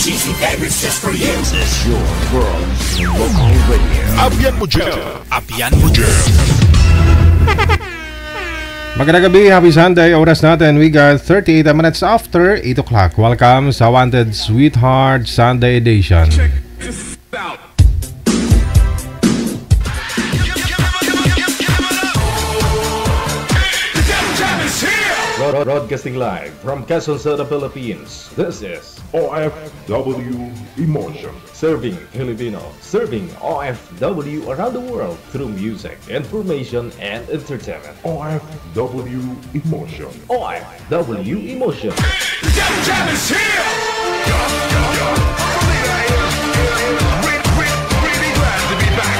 cheesy favorites just for you. This is your world local radio. Apian mo dyan. Apian mo dyan. Magandang gabi, happy Sunday. Oras natin, we got 38 minutes after 8 o'clock. Welcome sa Wanted Sweetheart Sunday Edition. Check this out. Broadcasting live from Quezon City, Philippines. This is OFW Emotion. Serving Filipino, serving OFW around the world through music, information, and entertainment. OFW Emotion. OFW Emotion. The Devil Jam is here. Really glad to be back.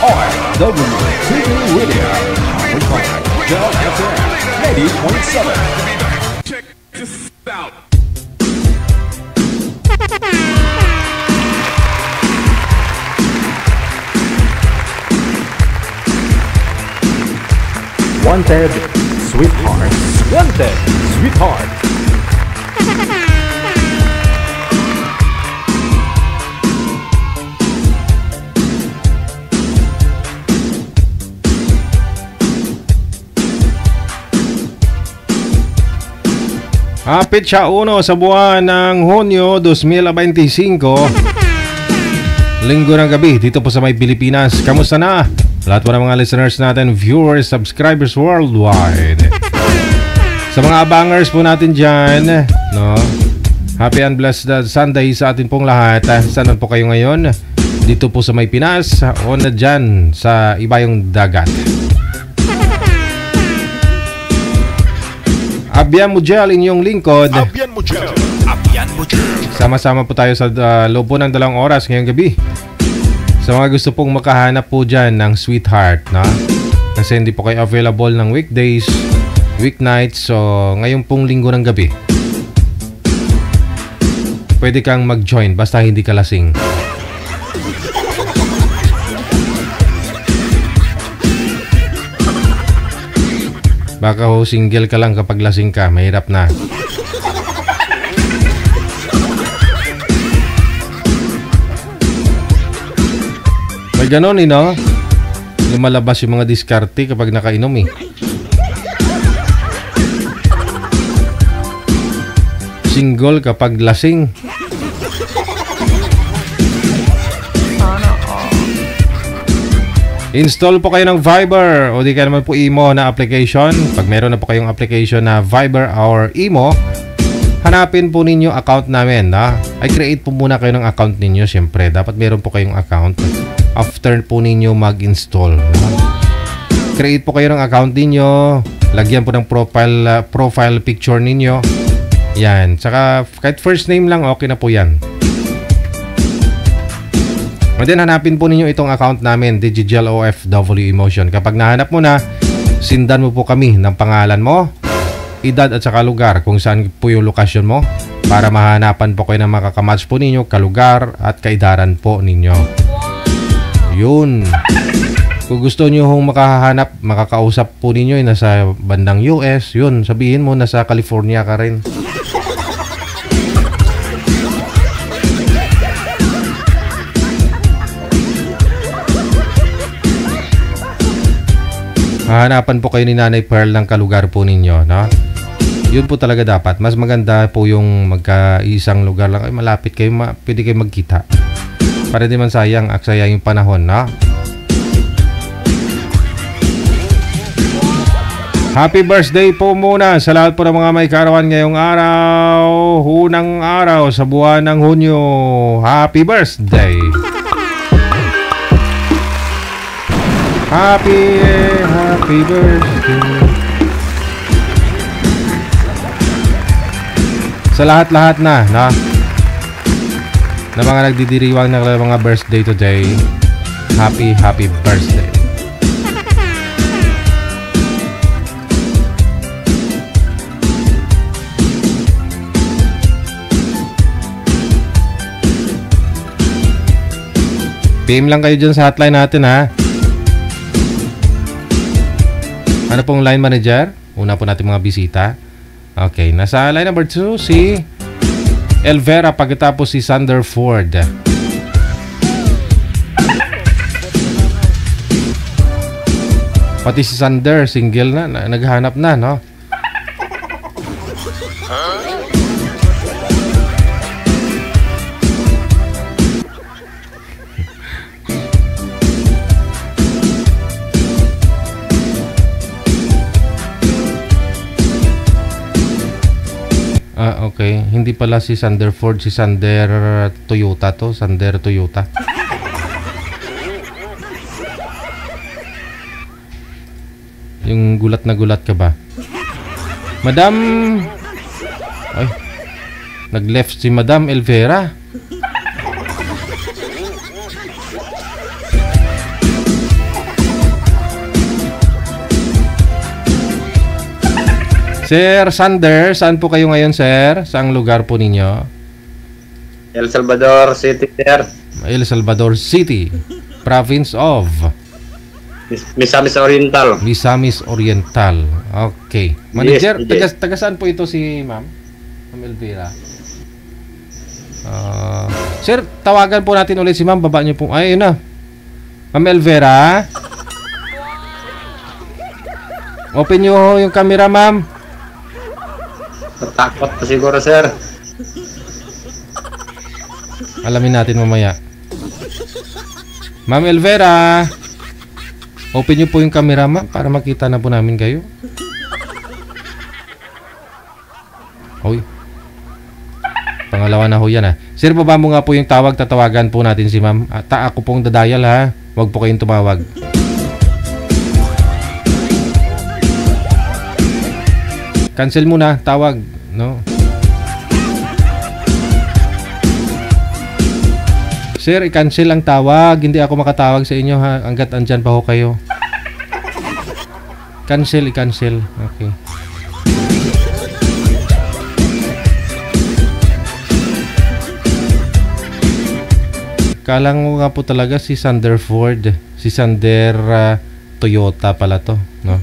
OFW TV Radio. Del FM 80.7. Check this out. Wanted Sweetheart. Wanted Sweetheart. Petsa 1 sa buwan ng Hunyo 2025. Linggo ng gabi dito po sa may Pilipinas. Kamusta na? Lahat po ng mga listeners natin, viewers, subscribers worldwide. Sa mga abangers po natin dyan, no? Happy and blessed Sunday sa atin pong lahat. Saan po kayo ngayon? Dito po sa may Pinas o na dyan sa ibayong dagat. Abian mo dyan, inyong lingkod. Apian mo dyan. Apian mo dyan. Sama-sama po tayo sa loob po ng 2 oras ngayong gabi. Sa mga gusto pong makahanap po dyan ng sweetheart, na? Kasi hindi po kayo available ng weekdays, weeknights, so ngayon pong linggo ng gabi, pwede kang mag-join basta hindi ka lasing. Baka ho single ka lang kapag lasing ka, mahirap na. May ganon no? Lumalabas yung mga diskarte kapag nakainom eh. Single kapag lasing. Install po kayo ng Viber o di kaya naman po Imo na application. Pag meron na po kayong application na Viber or Imo, hanapin po ninyo account namin. Ay create po muna kayo ng account ninyo. Siyempre, dapat meron po kayong account after po ninyo mag-install. Create po kayo ng account ninyo. Lagyan po ng profile picture ninyo. Yan. Tsaka kahit first name lang, okay na po yan. And then hanapin po ninyo itong account namin, Digital OFW Emotion. Kapag nahanap mo na, sindan mo po kami ng pangalan mo, edad at saka lugar kung saan po yung lokasyon mo para mahanapan po kayo ng makakamatch po ninyo, kalugar at kaidaran po ninyo. Yun. Kung gusto nyo hong makahanap, makakausap po ninyo ay nasa bandang US, yun, sabihin mo nasa California ka rin. Hahanapan po kayo ni Nanay Pearl ng kalugar po ninyo, no? Yun po talaga dapat. Mas maganda po yung magkaisang lugar lang. Ay, malapit kayo, pwede kayo magkita. Para di man sayang, aksaya yung panahon, no? Happy birthday po muna sa lahat po ng mga may kaarawan ngayong araw. Unang araw sa buwan ng Hunyo. Happy birthday! Happy birthday sa lahat-lahat na mga nagdidiriwang ng mga birthday today. Happy birthday. PM lang kayo dyan sa hotline natin, ha? Ano pong line manager? Una po natin mga bisita. Okay, nasa line number 2 si Elvera pagkatapos si Sander Ford. Pati si Sander, single na naghahanap na, no? Okay. Hindi pala si Sander Ford, si Sander Toyota to. Sander Toyota. Yung gulat na gulat ka ba? Madam... Ay. Nag-left si Madam Elvera. Sir Sander, saan po kayo ngayon, sir? Saang lugar po ninyo? El Salvador City, sir. El Salvador City, province of Misamis Oriental. Misamis Oriental. Okay. Manager, yes. taga saan po ito si Ma'am? Ma'am Elvira. Sir, tawagan po natin ulit si Ma'am. Baba niyo po. Ay, yun na. Ma'am Elvira. Open niyo yung camera, Ma'am. Takot pa siguro, sir. Alamin natin mamaya. Ma'am Elvera, open niyo po yung camera, ma'am, para makita na po namin kayo. Hoy. Pangalawa na ho yan, ha. Sir, baba mo nga po yung tawag. Tatawagan po natin si ma'am. Ako pong dadayal, ha. Huwag po kayong tumawag. Cancel muna, tawag, no? Sir, i-cancel ang tawag. Hindi ako makatawag sa inyo, ha, hanggat andyan pa ho kayo. Cancel, i-cancel. Okay. Kalang mo nga po talaga si Sander Ford. Si Sander Toyota pala to, no?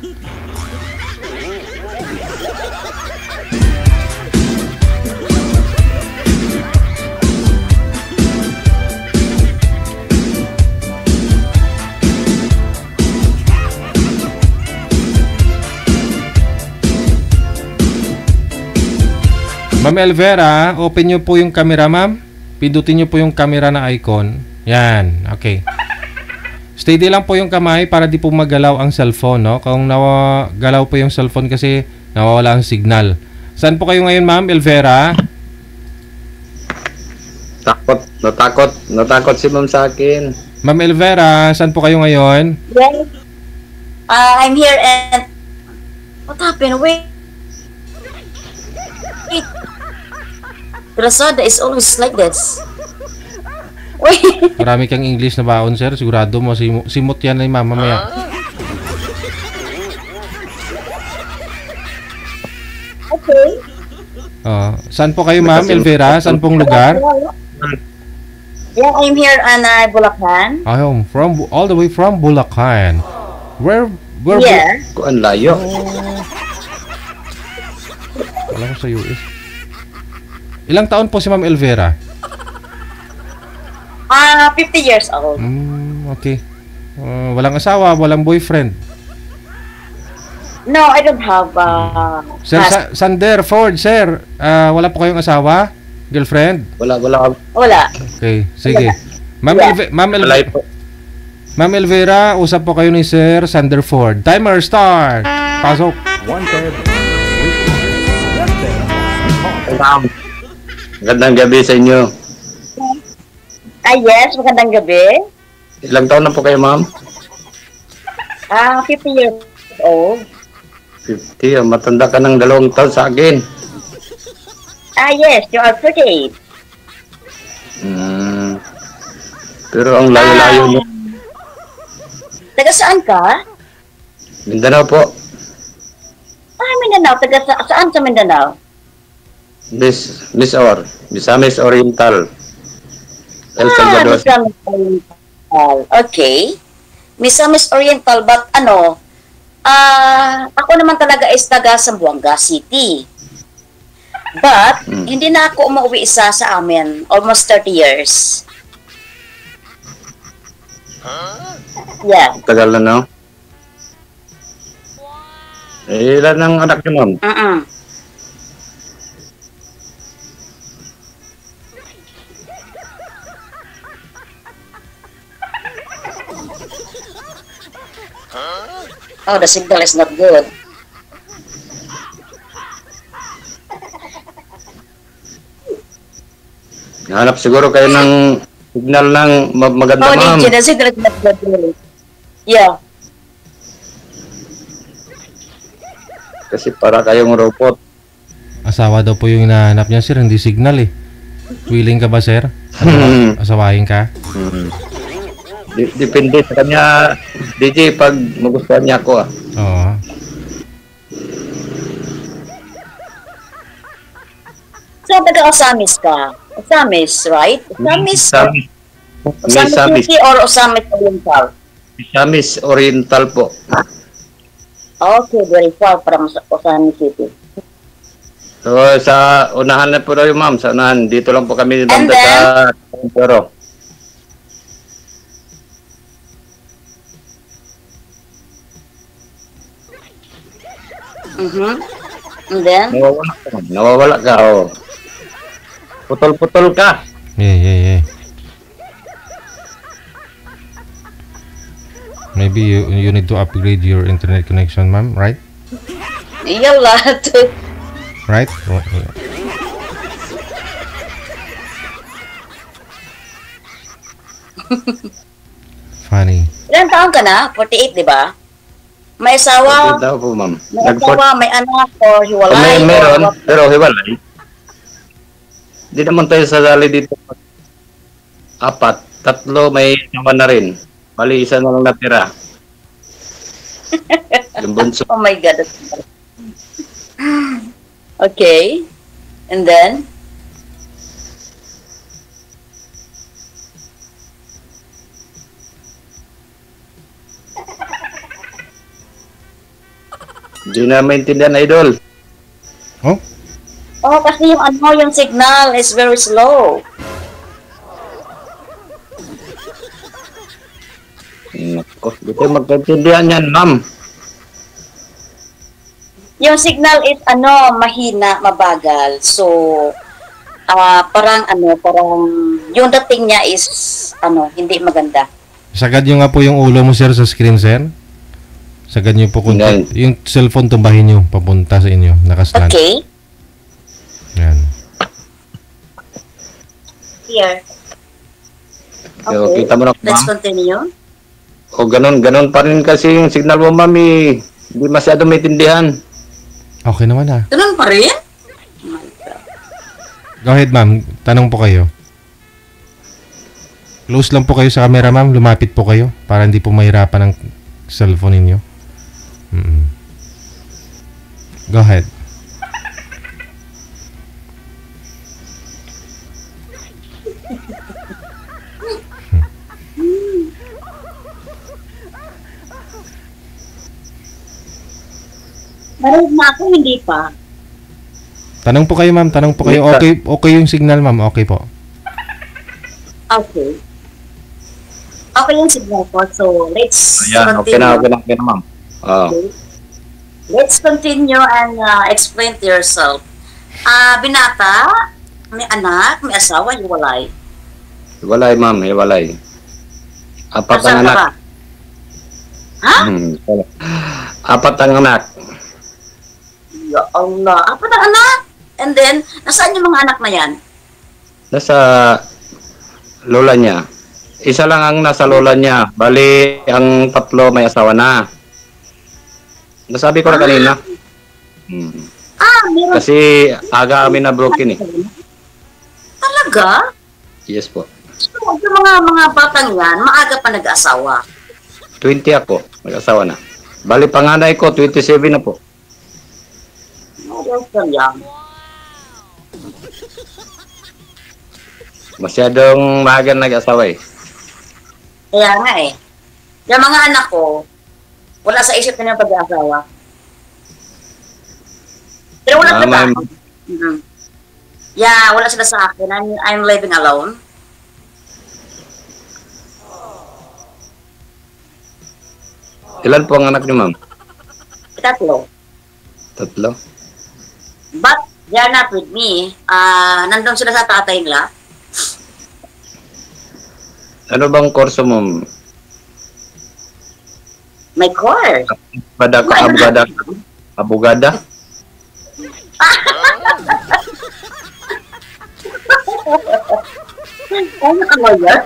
Ma'am Elvera, open nyo po yung camera, ma'am. Pindutin nyo po yung camera na icon. Yan, okay. Steady lang po yung kamay para di po magalaw ang cellphone, no? Kung galaw po yung cellphone kasi nawawala ang signal. Saan po kayo ngayon, ma'am Elvera? Natakot si ma'am sa akin. Ma'am Elvera, saan po kayo ngayon? Well, I'm here and... What happened? Wait. Lazada is always like this. Wait. Marami kang English na baon, sir. Sigurado mo, simot yan na yung mama mamaya. Okay. Saan po kayo, ma'am Elvera? Saan pong lugar? Yeah, I'm here in Bulacan. From all the way from Bulacan. Where yeah. Kuan layo. Wala ko sa US. Ilang taon po si Ma'am Elvera? 50 years old. Okay. Walang asawa, walang boyfriend. No, I don't have Sir Sander Ford, sir. Wala po kayong asawa? Girlfriend? Wala. Okay, sige. Yeah. Ma'am Elvera, usap po kayo ni Sir Sander Ford. Timer start. Pasok. Magandang gabi sa inyo. Yes, magandang gabi. Ilang taon na po kayo, ma'am? 50 years old. 50, matanda ka ng 2 taon sa akin. Yes, you are pretty. Pero ang layo-layo mo. Taga saan ka? Mindanao po. Mindanao. Taga saan sa Mindanao? Misamis Oriental. El Salvador. Misamis Oriental. Okay. Misamis Oriental, but ako naman talaga is taga Zamboanga City. But, hindi na ako umuwi isa sa amin. Almost 30 years. Yeah. Tagal na, no? Ilan ang anak niyo, ma'am? Oh, the signal is not good. Hanap siguro kayo ng signal ng maganda, Oh, ma'am. the signal is not good. Yeah. Kasi para kayong robot. Asawa daw po yung hinahanap niya, sir. Hindi signal eh. Willing ka ba, sir? Asawahin ka? Depende sa kanya, DJ, pag magustuhan niya ako, ah. Oo. So, taga-Osamis ka. Osamis, right? Osamis. Osamis Samis. City or Osamis Oriental? Samis Oriental po. Okay, very far from Osamis City. So, sa unahan na po tayo, ma'am. Sa unahan. Dito lang po kami And banda sa Pero. And then? Nawawala ka, ma'am. Nawawala ka, oh. Putol-putol ka. Yeah. Maybe you need to upgrade your internet connection, ma'am, right? Yalla. Right? Funny. Ilan taon ka na? 48, di ba? May asawa, Daw po, ma'am. may asawa, may anak, or hiwalay? Meron, or what? pero hiwalay. Di naman tayo sasali dito. 4. 3 may naman na rin. Bali, isa na lang natira. Yung bunso. Oh my God. Okay. And then? Di na maintindihan, idol. Oh? Oh, kasi yung signal is very slow. Nako, di tayo magkaintindihan yan, ma'am. Yung signal is mahina, mabagal. So, parang yung dating niya is hindi maganda. Sagad nyo nga po yung ulo mo, sir, sa screen, sir. Sagad nyo po kung Yan. yung cellphone tumbahin nyo papunta sa inyo. Nakastand. Okay. Yan. Here. So, kita mo na, Let's ma'am. continue. O, ganun pa rin kasi yung signal mo, ma'am. Hindi masyado maintindihan. Okay naman ha. Ganun pa rin? Go ahead, ma'am. Tanong po kayo. Close lang po kayo sa camera, ma'am. Lumapit po kayo para hindi po mahirapan ang cellphone ninyo. Go ahead. Narinig na ako, hindi pa. Tanong po kayo, ma'am. Tanong po kayo. Okay yung signal, ma'am. Okay po. Okay. Okay yung signal ko. So, let's Ayan, okay continue. na, ma'am. Okay. Let's continue and explain to yourself. Binata, may anak, may asawa, hiwalay. Hiwalay, ma'am. Hiwalay. 4 ang Asan ka anak. ba? Ha? 4 ang anak. Ya Allah. Apa na anak? And then, nasaan yung mga anak na yan? Nasa lola niya. Isa lang ang nasa lola niya. Bali, ang 3 may asawa na. Nasabi ko na kanina. Meron. Kasi aga amin na broken eh. Talaga? Yes po. So, yung mga batang yan, maaga pa nag-asawa. 20 ako. May-asawa na. Bali, panganay ko, 27 na po. Yan. Masyadong maaga nag-asawa eh. Kaya nga eh. Yung mga anak ko, wala sa isip na yung pag-aasawa. Pero wala Ah, trabaho. Yeah, wala sila sa akin. I'm living alone. Ilan po ang anak niyo, ma'am? Tatlo. Tatlo? But they are not with me. Nandun sila sa tatay nila. Ano bang kurso mo? My course. Abogada? Ano ka lawyer?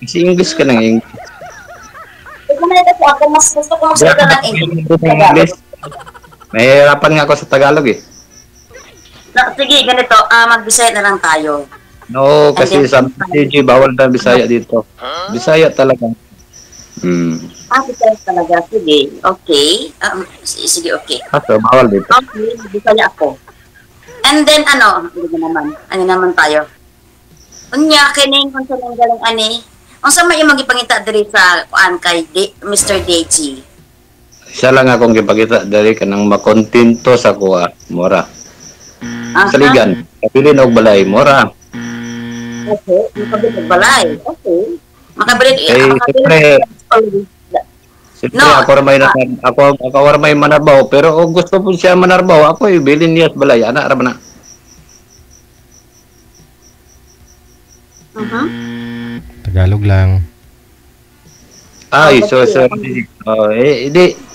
Kasi English ka ng English. Kasi ako, mas gusto ko magsalita ng English. Mahirapan nga ako sa Tagalog eh. Sige, ganito. Mag-Bisaya na lang tayo. No, kasi sa CG, bawal na Bisaya dito. Bisaya talaga. Bisaya talaga. Sige, okay. Sige, okay. Kaso, bawal dito. Okay, Bisaya ako. And then, ano naman tayo? Unya, kining kung saan ang galing ani. Ang sama yung magipangita diri sa kuan kay Mr. Deji. Isa lang akong gipakita dali ka nang makontento sa kuha. Mora. Saligan. Kapilin og balay. Mora. Okay. Makabili og balay. Okay. Makabili. Siyempre, ako may manarbaw. Pero kung gusto po siya manarbaw, ako bilin niya sa balay. Anak, arap na. Tagalog lang.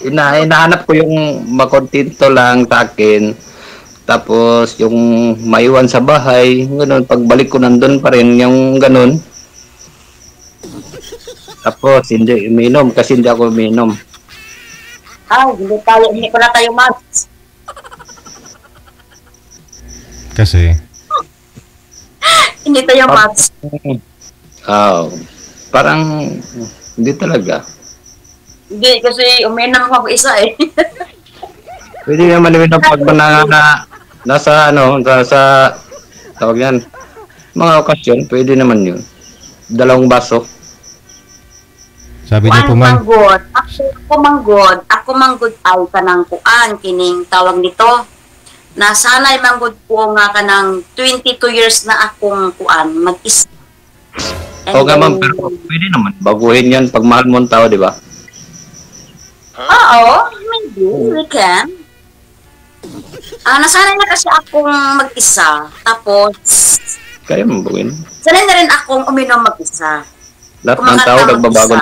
Hinahanap ko yung makontento lang sa akin. Tapos, yung maiwan sa bahay, ganun, pagbalik ko nandun pa rin, yung ganun. Tapos, hindi uminom, kasi hindi ako uminom. Hindi ko na tayo mas. Kasi? Hindi tayo mas. Parang, hindi talaga. Hindi, kasi uminom ako isa eh. Pwede naman uminom pag nasa tawag yan, mga okasyon, pwede naman yun. 2 baso. Sabi niyo po, ma'am. Ako manggod ay kanang kuan, kining tawag nito. Na sana'y manggod ko nga kanang 22 years na akong kuan, mag-isa. Oo nga ma'am, pero pwede naman. Baguhin yan pag mahal mo ang tao, di ba? Oo, maybe, we can. Nasanay na kasi akong mag-isa. Tapos, Kaya mo baguhin. sanay na rin akong uminom mag-isa. Lahat ng tao nagbabago.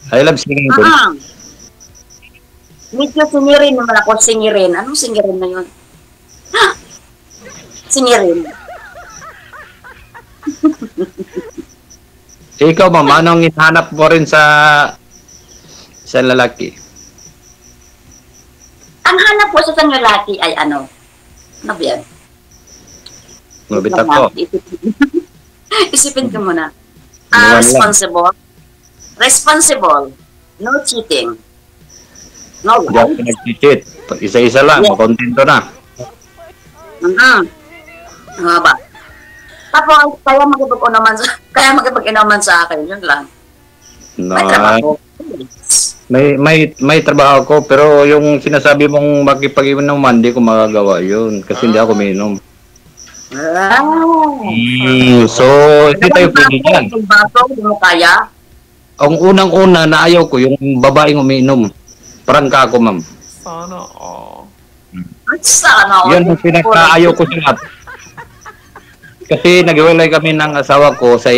I love singing good. Medyo singirin naman ako, singirin. Anong singirin na yun? Singirin. Ikaw ma'am, anong hinahanap mo rin sa lalaki? Ang hanap ko sa isang lalaki ay ano? Ano ba yan? Mabitak ko. Isipin ko muna. Iwan lang. Responsible. Responsible. No cheating. No Hindi ako nag-cheat. Isa-isa lang, Yeah. makontento na. Nga ba? Tapos, kaya magipag-inuman sa akin. Yun lang. May trabaho. May trabaho ko, pero yung sinasabi mong makipag-inuman, hindi ko magagawa yun. Kasi hindi ako minom. So, hindi tayo pwede dyan. Yung baso, hindi mo kaya? Ang unang-una na ayaw ko, yung babaeng umiinom. Prangka ako, ma'am. Sana. Yan ang pinaka-ayaw ko sa lahat. Kasi naghiwalay kami ng asawa ko sa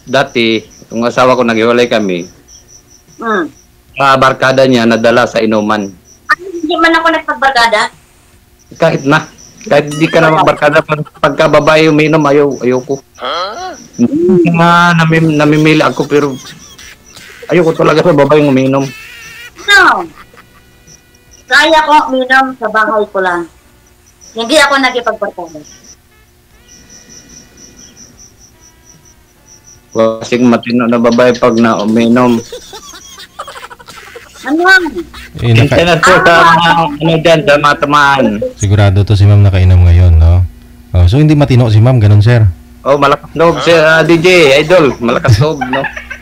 dati, yung asawa ko naghiwalay kami. Barkada niya nadala sa inuman. Hindi man ako nagpagbarkada? Kahit hindi ka na magbarkada, pagka babae umiinom, ayaw ko. Namimili ako, pero ayaw ko talaga sa babaeng umiinom. No. Kaya ko uminom sa bahay ko lang. Hindi ako nagipagbarkada. Kasing matino na babae pag na uminom. Ano? Internet po sa dyan, sa matamaan. Sigurado to si ma'am nakainom ngayon, no? Oh, so hindi matino si ma'am, ganun sir? Oh, malakas loob si DJ, idol. Malakas loob, no?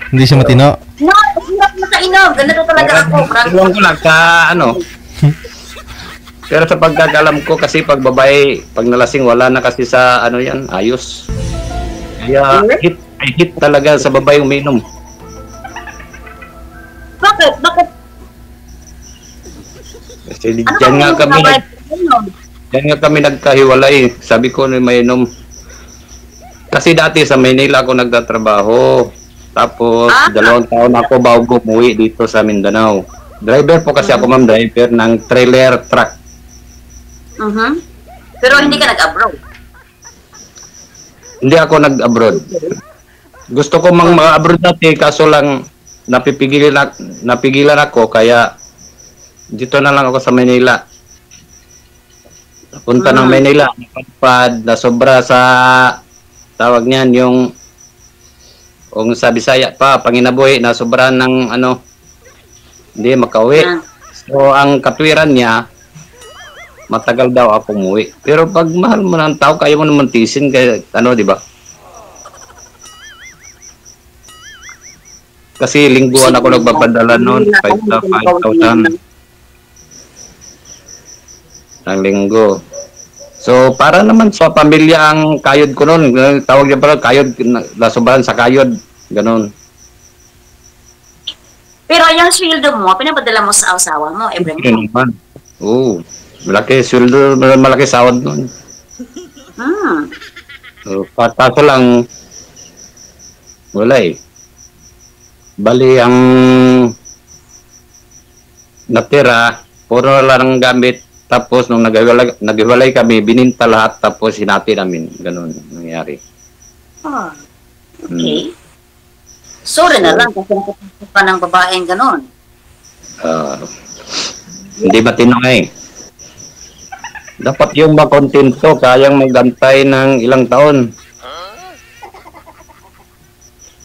Hindi siya matino? No, hindi ako nakainom. Ganito talaga ako. Iwan ko lang sa Pero sa pagkakalam ko kasi pag babae, pag nalasing wala na kasi sa ano yan, ayos. Kaya hit talaga sa babae uminom. Bakit? Bakit? Kasi diyan nga kami nagkahiwalay. Sabi ko na mainom. Kasi dati sa Manila ako nagtatrabaho. Tapos 2 taon ako bago umuwi dito sa Mindanao. Driver po kasi ako, ma'am, driver ng trailer truck. Pero hindi ka nag-abroad? Hindi ako nag-abroad. Gusto ko mag-abroad dati, kaso lang napigilan ako, kaya dito na lang ako sa Manila. Punta ng Manila, napadpad, na sobra sa tawag niyan, yung sa Bisaya pa, panginabuhi, na sobra ng ano, hindi makauwi. So, ang katwiran niya, matagal daw ako umuwi. Pero pag mahal mo ng tao, kaya mo naman tisin, kaya ano, di ba? Kasi lingguan ako nagpapadala noon, 5,000 ang linggo. So, para naman sa pamilya ang kayod ko noon. Tawag niya pala, kayod, nasobrahan sa kayod. Ganon. Pero yung sweldo mo, pinapadala mo sa asawa mo every month? Oo. Malaki sweldo, malaki sahod noon. So, kaso lang, wala eh. Bali, ang natira, puro lang gamit. Tapos, nung naghiwalay kami, bininta lahat, tapos hinati namin. Ganon, nangyari. Okay. Sorry na lang, kasi nakapasok pa ng babaeng ganon. Hindi matino eh. Dapat yung makontento, kayang magantay ng ilang taon.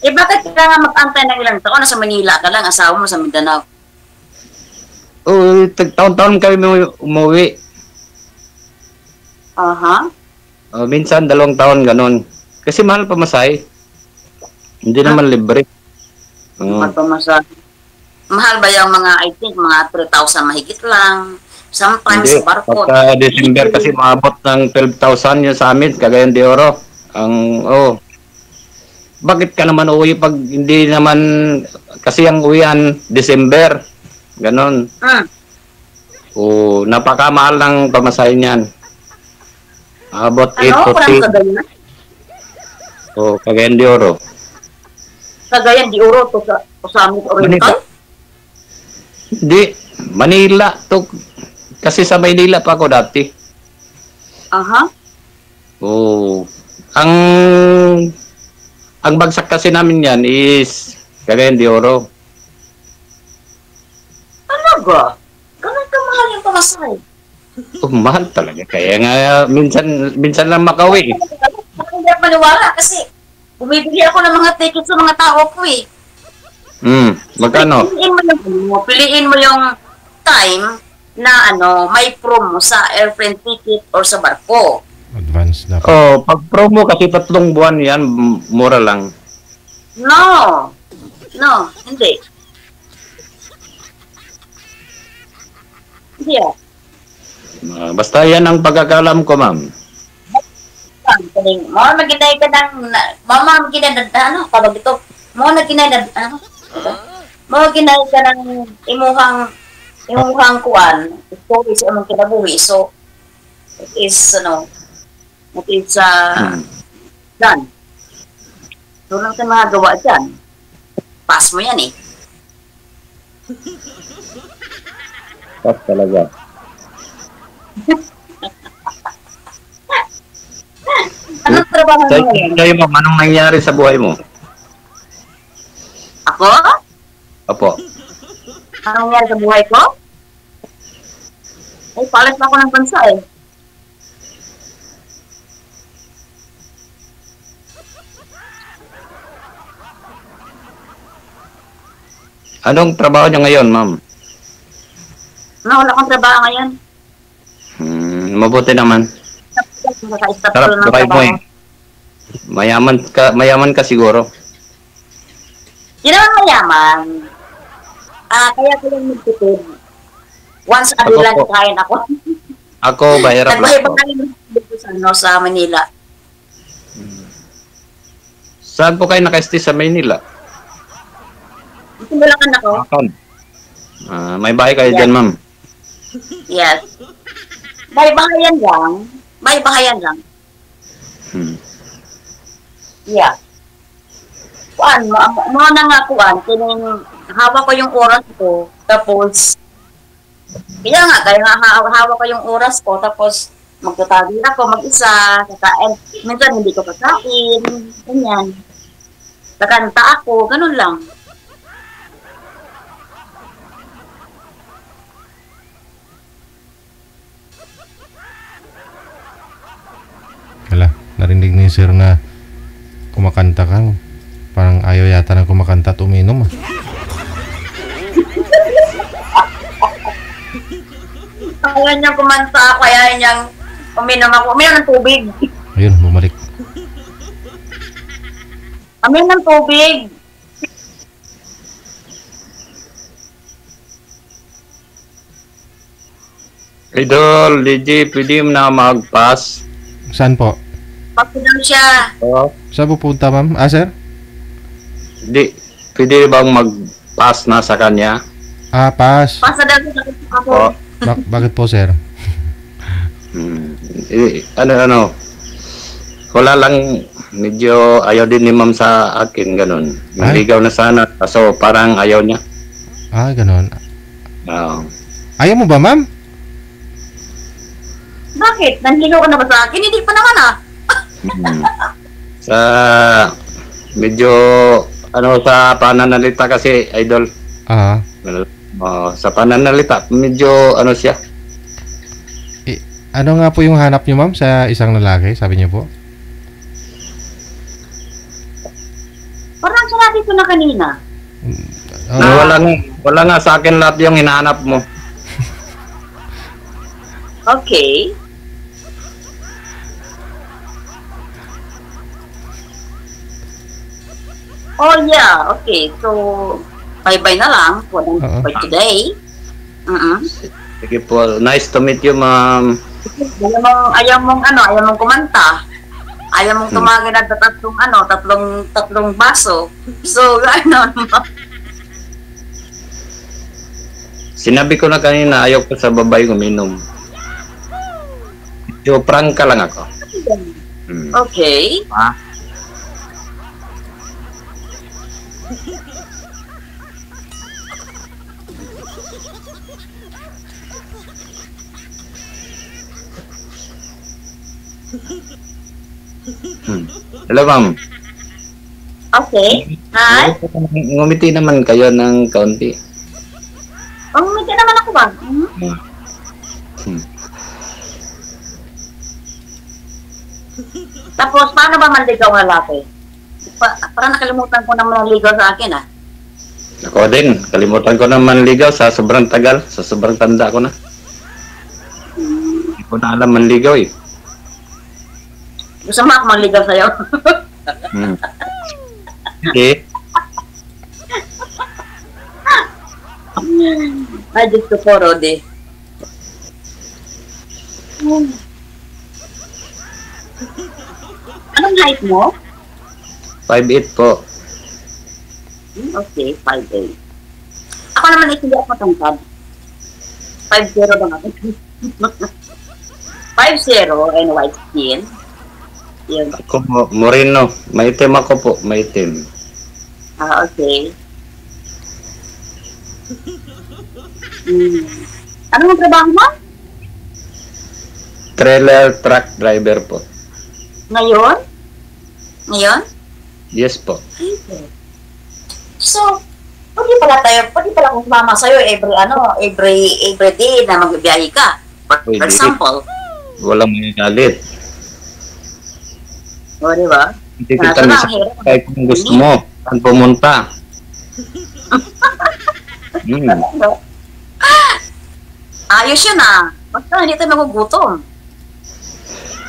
Bakit ka nga mag-antay ng ilang taon? Nasa Manila ka lang, asawa mo sa Mindanao. Taon-taon kami umuwi. Minsan 2 taon ganon. Kasi mahal pa masay. Hindi naman libre. Mahal pa masay. Mahal ba yung mga, I think, mga 3,000 mahigit lang? Sometimes sa barko. Pagka December kasi maabot ng 12,000 yun sa amin, Cagayan de Oro. Bakit ka naman uwi pag hindi naman, kasi ang uwian, December. Ganon. Napakamahal ng pamasahe niyan. Abot 840. Cagayan de Oro. Cagayan de Oro to sa amin Oriental? Hindi. Manila to. Kasi sa Manila pa ako dati. Ang bagsak kasi namin yan is Cagayan de Oro. Talaga? Ganun ka mahal yung pamasahe? Mahal talaga. Kaya nga minsan lang makauwi. Hindi ako maniwala kasi bumibili ako ng mga tickets sa mga tao ko eh. Magkano? Piliin mo yung time na may promo sa airplane ticket or sa barko. Advance na. Pag promo kasi 3 buwan yan, mura lang. No, hindi. Hindi Basta yan ang pagkakalam ko, ma'am. Maginay ka ng, tawag ito, maginay ka ng imuhang kuwan, story sa imong kinabuhi. So, it is, done. So, lang sa mga gawa dyan. Pass mo yan eh. Pas talaga. Anong trabaho mo ngayon? Kayo, ma'am, anong nangyari sa buhay mo? Ako? Opo. Anong nangyari sa buhay ko? Ay, palit na ako ng bansa eh. Anong trabaho niyo ngayon, ma'am? Wala akong trabaho ngayon. Mabuti naman. Sarap buhay mo eh. Mayaman ka siguro. Hindi naman mayaman. Kaya ko lang magtutod. Once a day lang kain ako. Ako, mahirap lang Nagbahay ba po. kayo dito sa, ano, sa Manila? Saan po kayo naka-stay sa Maynila? Tumulakan ako. May bahay kayo dyan, ma'am. Yes. Bahay-bahayan lang. Bahay-bahayan lang. Hmm. Yeah. Kuan, mo na nga kuan, kining hawak ko yung oras ko, tapos kaya hawak ko yung oras ko, tapos magtatabi ako mag-isa, kakain. Minsan hindi ko pagkain, ganyan. Kakanta ako, ganun lang. Wala, narinig ni sir na kumakanta ka. Parang ayaw yata ng kumakanta at uminom. Ayaw niyang kumanta ako, ayaw niyang uminom ako. Uminom ng tubig. Ayun, bumalik. Uminom ng tubig. Idol, DJ, pwede mo na mag-pass? Saan po? Pagod daw siya. Oo. Saan pupunta, ma'am? Sir? Di, pwede bang mag-pass na sa kanya? Pass. Pasa daw siya ako. Oo. Bakit po, sir? Ano, wala lang, medyo ayaw din ni ma'am sa akin, ganun. Naligaw na sana, kaso parang ayaw niya. Ganon. Oo. Ayaw mo ba, ma'am? Bakit? Nanligaw ka na ba sa akin? Hindi pa naman ah. Sa, medyo, sa pananalita kasi, idol, sa pananalita, medyo, siya. Ano nga po yung hanap nyo, ma'am, sa isang lalaki? Sabi niyo po? Parang sinabi ko na kanina. Wala nga sa akin lahat yung hinahanap mo. Okay. Oh yeah, okay. So, bye-bye na lang for today. Sige po, nice to meet you, ma'am. Ayaw mong kumanta. Ayaw mong tumagin na tatlong baso. So, Sinabi ko na kanina, ayaw ko sa babae uminom. Medyo prank ka lang ako. Okay. Hello, ma'am. Okay. Hi. Ngumiti naman kayo ng kaunti. Umiti naman ako ba? Tapos, paano ba manligaw ang lalaki? Parang nakalimutan ko naman ang ligaw sa akin ah. Ako din, kalimutan ko naman ligaw sa sobrang tagal, sa sobrang tanda ko na. Hindi ko na alam manligaw eh. Gusto mo ako manligaw sa'yo? Okay. Ay, Diyos ko po, Rodi. Anong height mo? 5'8" po. Okay, 5'8". Ako naman hindi ako matangkad. 5'0" lang ako. 5'0" and white skin. Yun. Ako moreno, maitim ako po, maitim. Okay. Anong trabaho mo? Trailer truck driver po. Ngayon? Ngayon? Yes po. So, pwede pala kung mama sa'yo every day na magbibiyahe ka. For Pwede. example. Walang magalit. O, di ba? Hindi kita kahit kung gusto mo, saan pumunta. Ayos yun ah. Basta hindi tayo magugutom.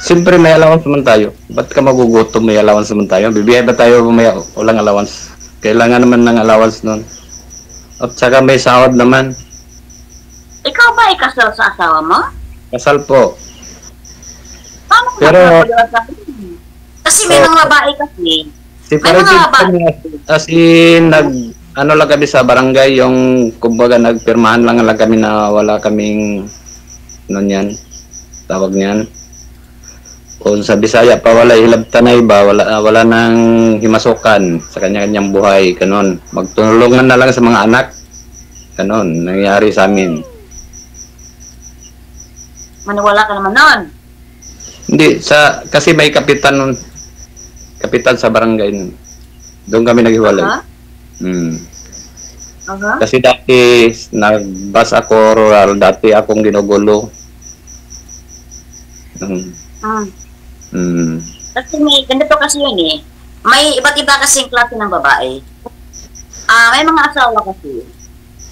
Siyempre may allowance naman tayo. Ba't ka magugutom, may allowance naman tayo? Bibigay ba tayo may walang allowance? Kailangan naman ng allowance nun. At saka may sahod naman. Ikaw ba ikasal sa asawa mo? Kasal po. Paano kung Pero- nakapag-asawa? Kasi may mga babae kasi. Separated May mga kami. As in, ano lang kami sa barangay, yung kumbaga nagpirmahan lang kami na wala kaming, ano yan, tawag niyan. Kung sa Bisaya pa wala hilabtanay ba, wala nang himasukan sa kanya-kanyang buhay, kanon. Magtulungan na lang sa mga anak. Kanon, nangyari sa amin. Maniwala ka naman nun. Hindi, kasi may kapitan sa barangay nun. Doon kami naghiwalay. Ha? Kasi dati, nagbas ako rural, dati akong ginugulo. Kasi may, ganito kasi yun eh. May iba't iba kasing klase ng babae. May mga asawa kasi.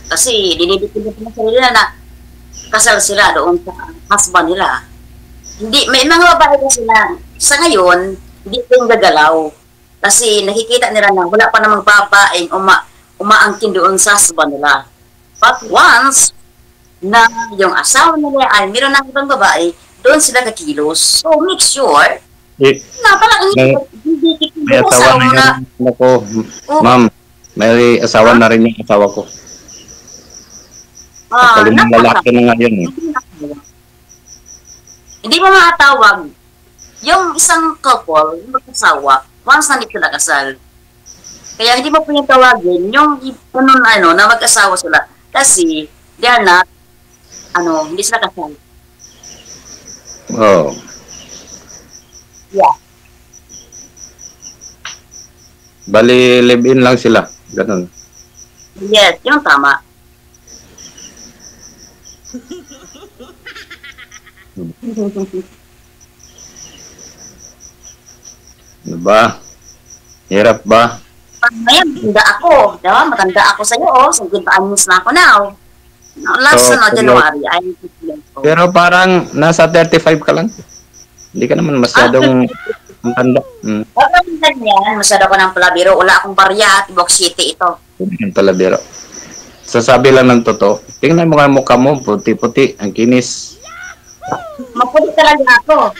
Kasi dinidipin na sarili na kasal sila doon sa husband nila. Hindi, may mga babae kasi na sa ngayon, hindi ko yung gagalaw. Kasi nakikita nila na wala pa namang babaeng umaangkin doon sa husband nila. But once na yung asawa nila ay meron ng ibang babae, doon sila kakilos. So make sure na pala May asawa na yung ako. Ma'am, may asawa na rin yung asawa ko. Kalimang lalaki na nga yun eh. Hindi mo makatawag yung isang couple, yung mag-asawa, once na hindi sila kasal. Kaya hindi mo po yung tawagin yung na mag-asawa sila. Kasi they are not, hindi sila kasal. Oh. Yeah. Bali, live-in lang sila. Ganun. Yes, yung tama. Ano ba? Hirap ba? Ngayon, matanda ako. Diba? Matanda ako sa'yo, oh. So, good anyos na ako now. Last January, I'm 50 years old. Pero parang nasa 35 ka lang. Hindi ka naman masyadong matanda. Bakit ganyan? Masyado ko ng palabiro. Wala akong barya at Tibok City ito. Yung palabiro. Sasabi lang ng totoo. Tingnan mo nga mukha mo, puti-puti, ang kinis. Maputi talaga ako.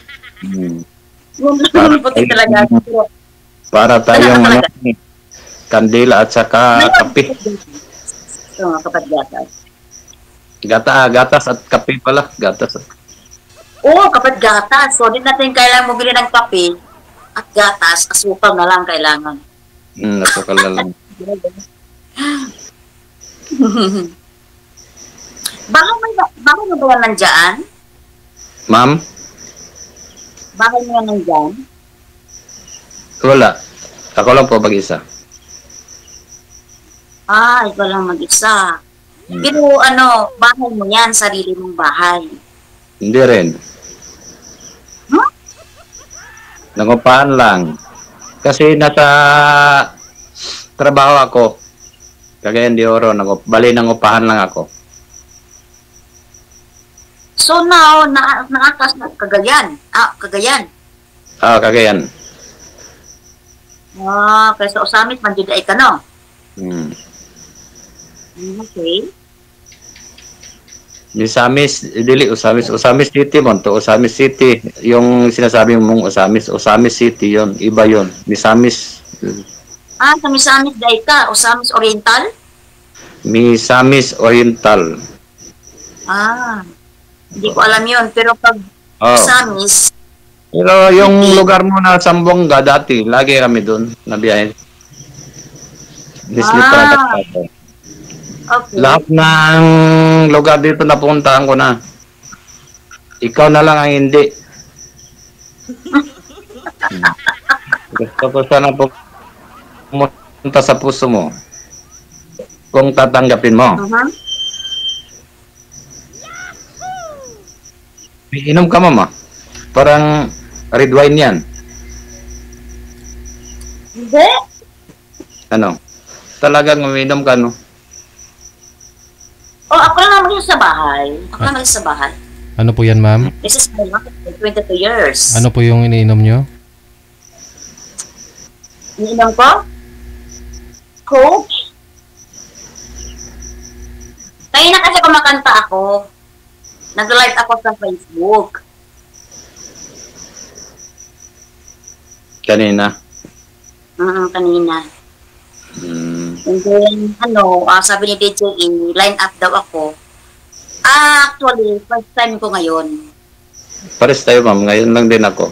Maputi talaga ako. Para tayong kandila at saka kape. Ito nga, kapag gatas. Gatas at kape pala. Gatas. Oo, kapag gatas. So, di natin kailangan mabili ng kape at gatas. Asukal na lang kailangan. Nasukal na lang. Bakit mo ba yan nandyan? Ma'am? Bakit mo yan nandyan? Wala. Ako lang po mag-isa. Ikaw lang mag-isa. Pero bahay mo yan, sarili mong bahay. Hindi rin. Nangupahan lang. Kasi nasa trabaho ako. Cagayan de Oro. Bali, nangupahan lang ako. So now, naakas na Cagayan. Cagayan. Cagayan. Kaya sa Osamit, mandiday ka, no? Okay. Misamis, Osamis City mo. To Osamis City. Yung sinasabi mong Osamis City yon. Iba yon. Misamis. Sa Misamis day ka. Osamis Oriental? Misamis Oriental. Hindi ko alam yun. Pero pag Osamis... Pero yung lugar mo na Sambonga dati, lagi kami doon, nabiyahin. Okay. Lahat ng lugar dito napuntahan ko na. Ikaw na lang ang hindi. Gusto ko sana pumunta sa puso mo. Kung tatanggapin mo. Inom ka, mama. Parang red wine yan. Hindi. Talagang uminom ka, no? Ako lang naman sa bahay. Ako lang sa bahay. Ano po yan, ma'am? This is my life, 22 years. Ano po yung iniinom nyo? Iniinom ko? Coke? Kaya na kasi kumakanta ako. Nag-live ako sa Facebook. Kanina. Kanina. Hmm. And then, sabi ni DJ, line up daw ako. Actually, first time ko ngayon. Pares tayo, ma'am. Ngayon lang din ako.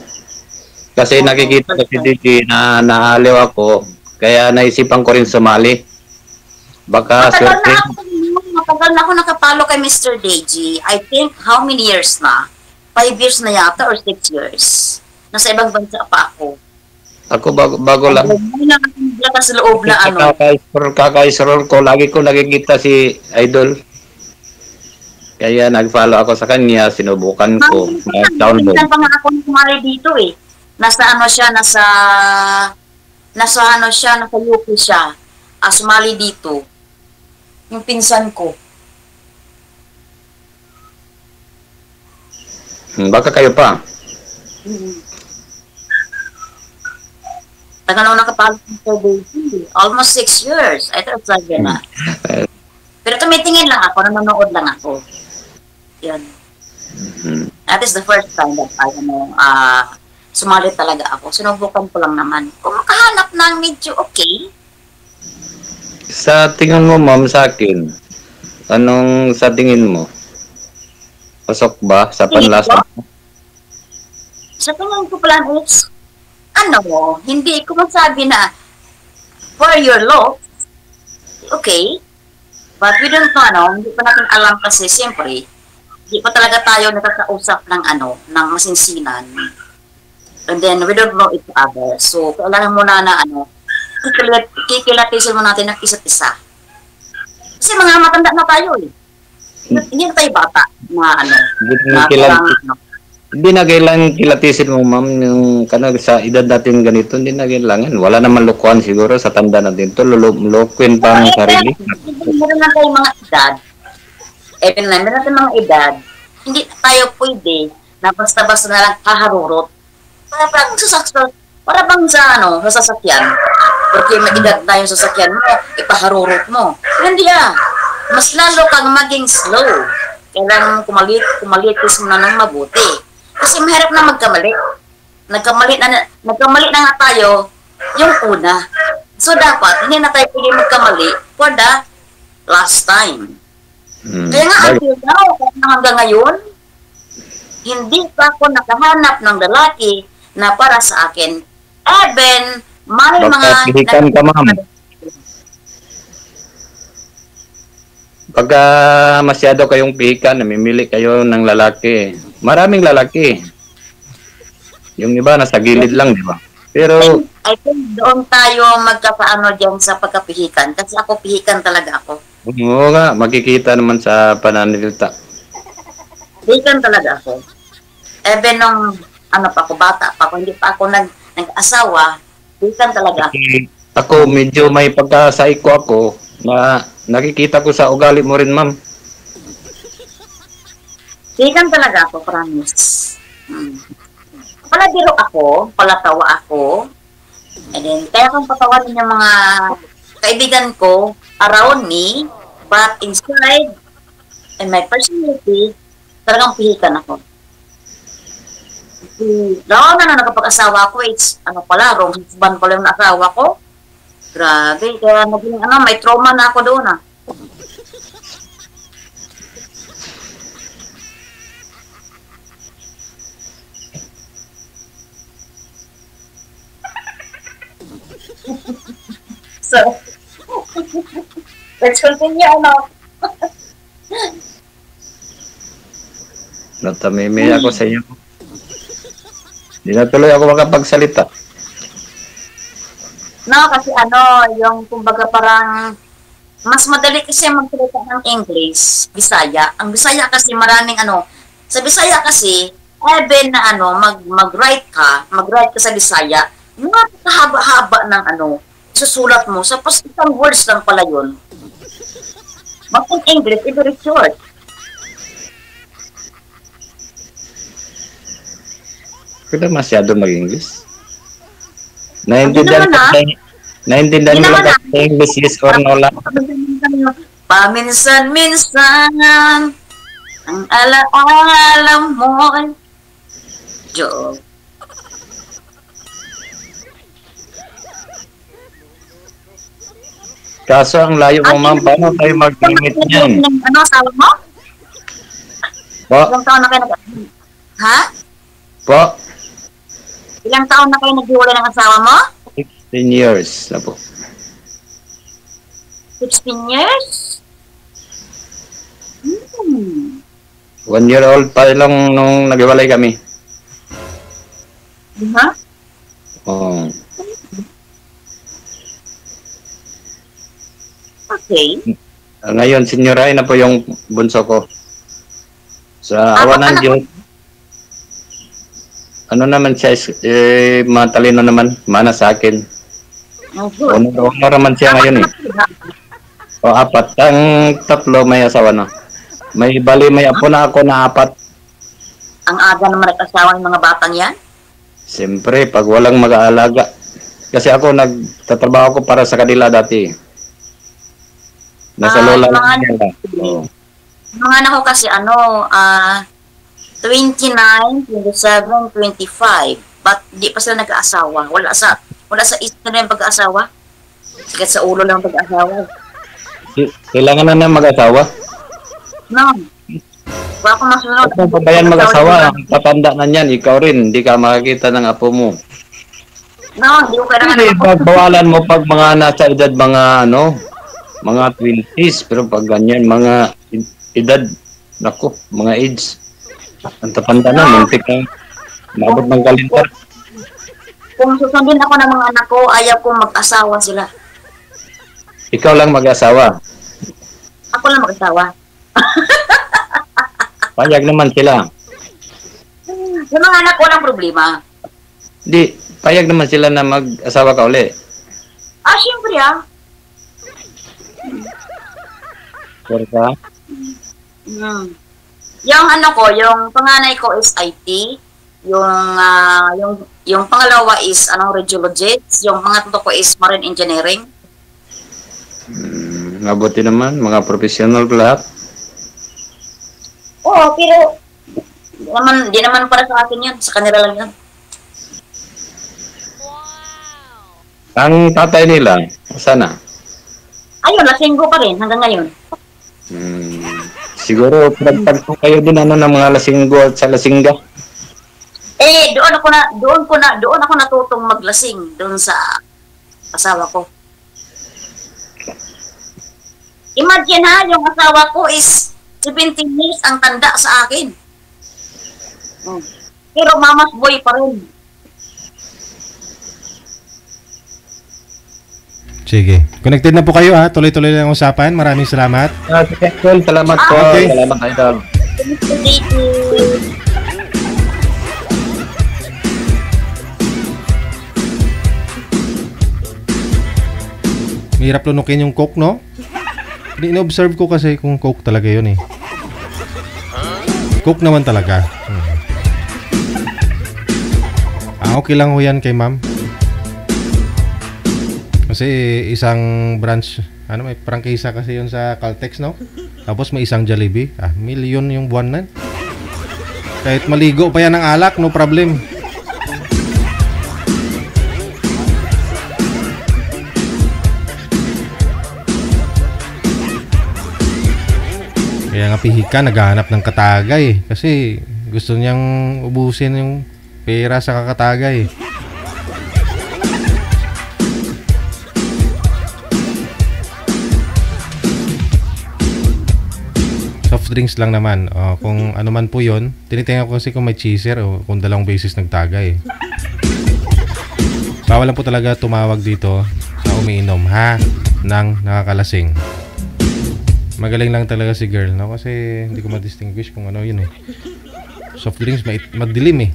Kasi nakikita ko si DJ na naaliw ako. Kaya naisipan ko rin sumali. Baka Matagal na ako nakapalo kay Mr. DJ. I think, how many years na? 5 years na yata or 6 years. Nasa ibang bansa pa ako. Ako bago lang. Hindi na sa loob na Kakaisrol ko, lagi ko nakikita si Idol. Kaya nag-follow ako sa kanya, sinubukan ko. Download. Pa nga ako sumali dito eh. Nasa UK siya. Sumali dito. Yung pinsan ko. Baka kayo pa. Tagal na nakapalo sa baby. Almost 6 years. I thought sabi na. Pero tumitingin lang ako, nanonood lang ako. Yun. That is the first time that sumali talaga ako. Sinubukan ko lang naman. Kung makahanap ng medyo okay. Sa tingin mo, ma'am, sa akin, anong sa tingin mo? Pasok ba sa panlasa? Sa tingin ko pala is, hindi ko masabi na for your looks, okay, but we don't know, hindi pa natin alam kasi siyempre, hindi pa talaga tayo nakakausap ng ng masinsinan. And then we don't know each other. So, kailangan muna na kikilatisin mo natin ng isa't isa. Kasi mga matanda na tayo eh. Hindi na tayo bata Hindi na kailangan kilatisin mo, ma'am, yung sa edad natin ganito, hindi na kailangan. Wala naman lukuhan siguro sa tanda natin to, lukuin pa ang sarili. Meron na tayong mga edad. Meron na tayong mga edad. Hindi tayo pwede na basta-basta na lang kaharurot. Para bang sa sasakyan. Porque may edad na yung sasakyan mo, ipaharurot mo. Hindi mas lalo kang maging slow. Kailangan kumalitis mo na ng mabuti. Kasi mahirap na magkamali. Nagkamali na nga tayo yung una. So dapat, hindi na tayo pwede magkamali for the last time. Kaya nga, hanggang ngayon, hindi pa ako nakahanap ng lalaki na para sa akin. Even, may mga... Pihikan ka, ma'am. Pagka masyado kayong pihikan, namimili kayo ng lalaki. Maraming lalaki. Yung iba, nasa gilid lang, di ba? Pero... I think doon tayo magkakaano dyan sa pagkapihikan. Kasi ako, pihikan talaga ako. Oo nga, makikita naman sa pananalita. Pihikan talaga ako. Even nung, pa ako, bata pa ako, hindi pa ako nag-asawa, pihikan talaga ako. Ako, medyo may pagka-psycho ako na nakikita ko sa ugali mo rin, ma'am. Pihikan talaga ako, promise. Palabiro ako, palatawa ako, and then, kaya kung patawarin yung mga kaibigan ko around me, but inside, and my personality, talagang pihikan ako. Lalo na nakapag-asawa ko, wrong husband pala yung asawa ko. Grabe, kaya naging, may trauma na ako doon, So, let's continue, Natamimi ako sa iyo. Hindi na tuloy ako makapagsalita. Kasi yung kumbaga parang mas madali kasi magsalita ng English, Bisaya. Ang Bisaya kasi maraming sa Bisaya kasi, even na mag-write ka sa Bisaya, nakakahaba-haba ng susulat mo, sa isang words lang pala yun. But in English, it's very short. Kaya masyado mag-English. Naintindihan mo lang kasi English, yes or no lang. Paminsan-minsan, Ang ala-alam mo. Joke. Kaso ang layo mo, ma'am. Paano tayo mag-limit niyan? Ano, asawa mo? Po? Ilang taon na kayo Ha? Po? Ilang taon na kayo naghiwalay ng asawa mo? 16 years na po. 16 years? 1 year old pa lang nung naghiwalay kami. Ha? Oh. Okay. Ngayon, senyoray na po yung bunso ko. Sa awa ng Diyos, ano naman siya, matalino naman, mana sa akin. Honor naman siya ngayon eh. O, 4. Ang 3 may asawa na. May apo na ako na 4. Ang aga naman nag-asawa ng mga batang yan? Siyempre, pag walang mag-aalaga. Kasi ako, nagtatrabaho ko para sa kanila dati. Nasa lola lang nila. Mga anak ko kasi 29, 27, 25. But di pa sila nag-aasawa. Wala sa isip na yung pag-aasawa. Sikat sa ulo lang pag-aasawa. Kailangan na mag-asawa? No. Baka masunod. Kung pa ba yan mag-asawa, tatanda na yan, ikaw rin, hindi ka makakita ng apo mo. No, hindi ko kailangan. Pagbawalan mo pag mga nasa edad mga 20s, pero pag ganyan, mga edad, naku, mga age, ang tapanda na, muntik na, mabot ng kalintar. Kung susundin ako ng mga anak ko, ayaw kong mag-asawa sila. Ikaw lang mag-asawa. Ako lang mag-asawa. Payag naman sila. Yung mga anak ko, walang problema. Di, payag naman sila na mag-asawa ka uli. Siyempre Sure ka? Yung yung panganay ko is IT. Yung pangalawa is radiologist. Yung pangatlo ko is marine engineering. Mabuti naman, mga professional lahat. Oo, pero di naman para sa akin yan. Sa kanila lang yan. Ang tatay nila, sana? Ayun, lasinggo pa rin hanggang ngayon. Siguro, pinagtagpo kayo din ng mga lasinggo at sa lasingga. Doon ako natutong maglasing doon sa asawa ko. Imagine yung asawa ko is 17 years ang tanda sa akin. Pero mama's boy pa rin. Sige. Connected na po kayo ha. Tuloy-tuloy lang ang usapan. Maraming salamat. Salamat po. Okay. Salamat, idol. Mahirap lunukin yung coke, no? In-observe ko kasi kung coke talaga yun eh. Coke naman talaga. Okay lang ho yan kay ma'am. Kasi isang branch, may prangkisa kasi yun sa Caltex, no? Tapos may isang Jollibee. Milyon yung buwan na. Kahit maligo pa yan ng alak, no problem. Kaya nga pihika, naghahanap ng katagay. Kasi gusto niyang ubusin yung pera sa kakatagay. Soft drinks lang naman. Kung ano man po yun, tinitingnan ko kasi kung may chaser o kung dalawang beses nagtagay. Bawal lang po talaga tumawag dito sa umiinom ng nakakalasing. Magaling lang talaga si girl, no? Kasi hindi ko ma-distinguish kung ano yun eh. Soft drinks, madilim eh.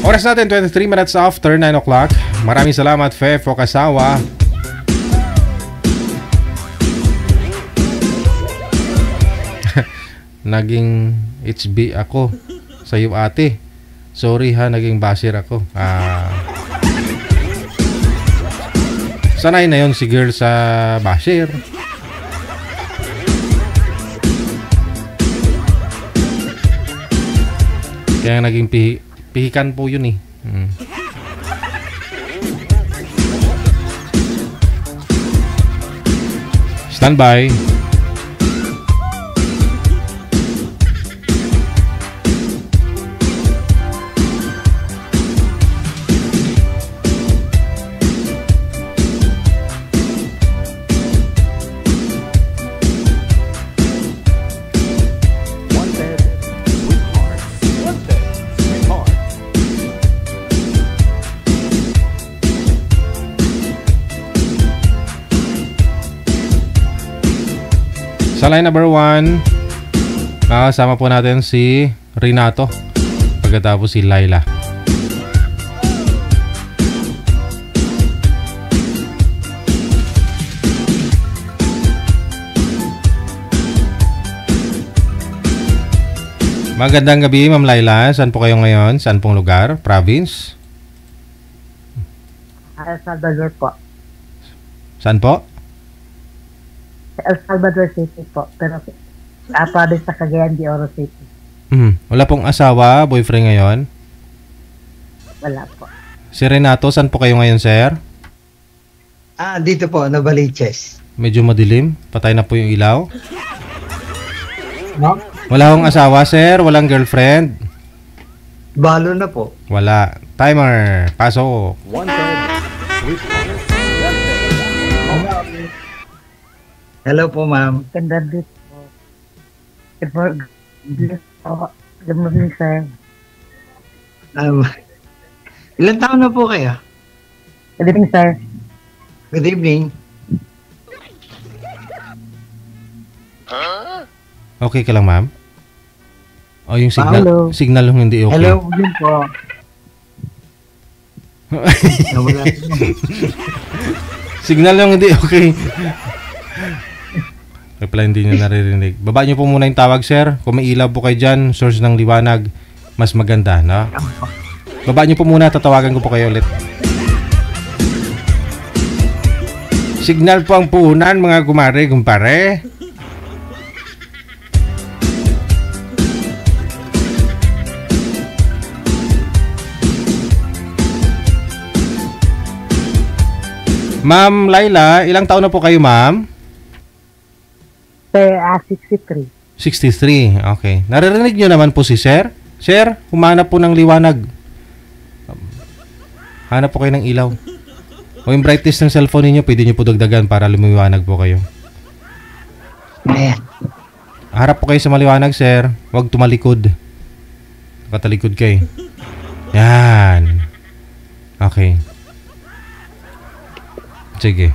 Oras natin, 23 minutes after 9 o'clock. Maraming salamat, Fefo Kasawa. Naging HB ako sa iyo, ate. Sorry ha, naging basher ako. Sanay na yon si girl sa basher. Kaya naging pihikan po yun eh. Standby. Sa line number 1, nakasama po natin si Renato. Pagkatapos si Laila. Magandang gabi, Ma'am Laila. Saan po kayo ngayon? Saan pong lugar? Province? El Salvador po. Saan po? El Salvador City po. Pero province sa Cagayan de Oro City. Wala pong asawa, boyfriend ngayon? Wala po. Si Renato, saan po kayo ngayon, sir? Dito po, Novaliches. Medyo madilim. Patay na po yung ilaw. No? Wala akong asawa, sir. Walang girlfriend. Balo na po. Wala. Timer. Pasok. Hello po, ma'am. Ganda dito po. Good morning, sir. Ilan taon na po kayo? Good evening, sir. Good evening. Okay ka lang, ma'am? O yung Hello. signal yung hindi okay. Hello, yun po. Nawala po. Signal yung hindi okay. Reply hindi nyo naririnig. Baba nyo po muna yung tawag, sir. Kung may ilaw po kayo dyan, source ng liwanag, mas maganda, no? Baba nyo po muna, tatawagan ko po kayo ulit. Signal po ang puhunan, mga kumare, kumpare. Ma'am Laila, ilang taon na po kayo, ma'am? Sir, 63. 63, okay. Naririnig nyo naman po si sir? Sir, humanap po ng liwanag. Hanap po kayo ng ilaw. O yung brightness ng cellphone niyo, pwede nyo po dagdagan para lumiwanag po kayo. Ayan. Harap po kayo sa maliwanag, sir. Huwag tumalikod. Nakatalikod kayo. Yan. Okay. Sige.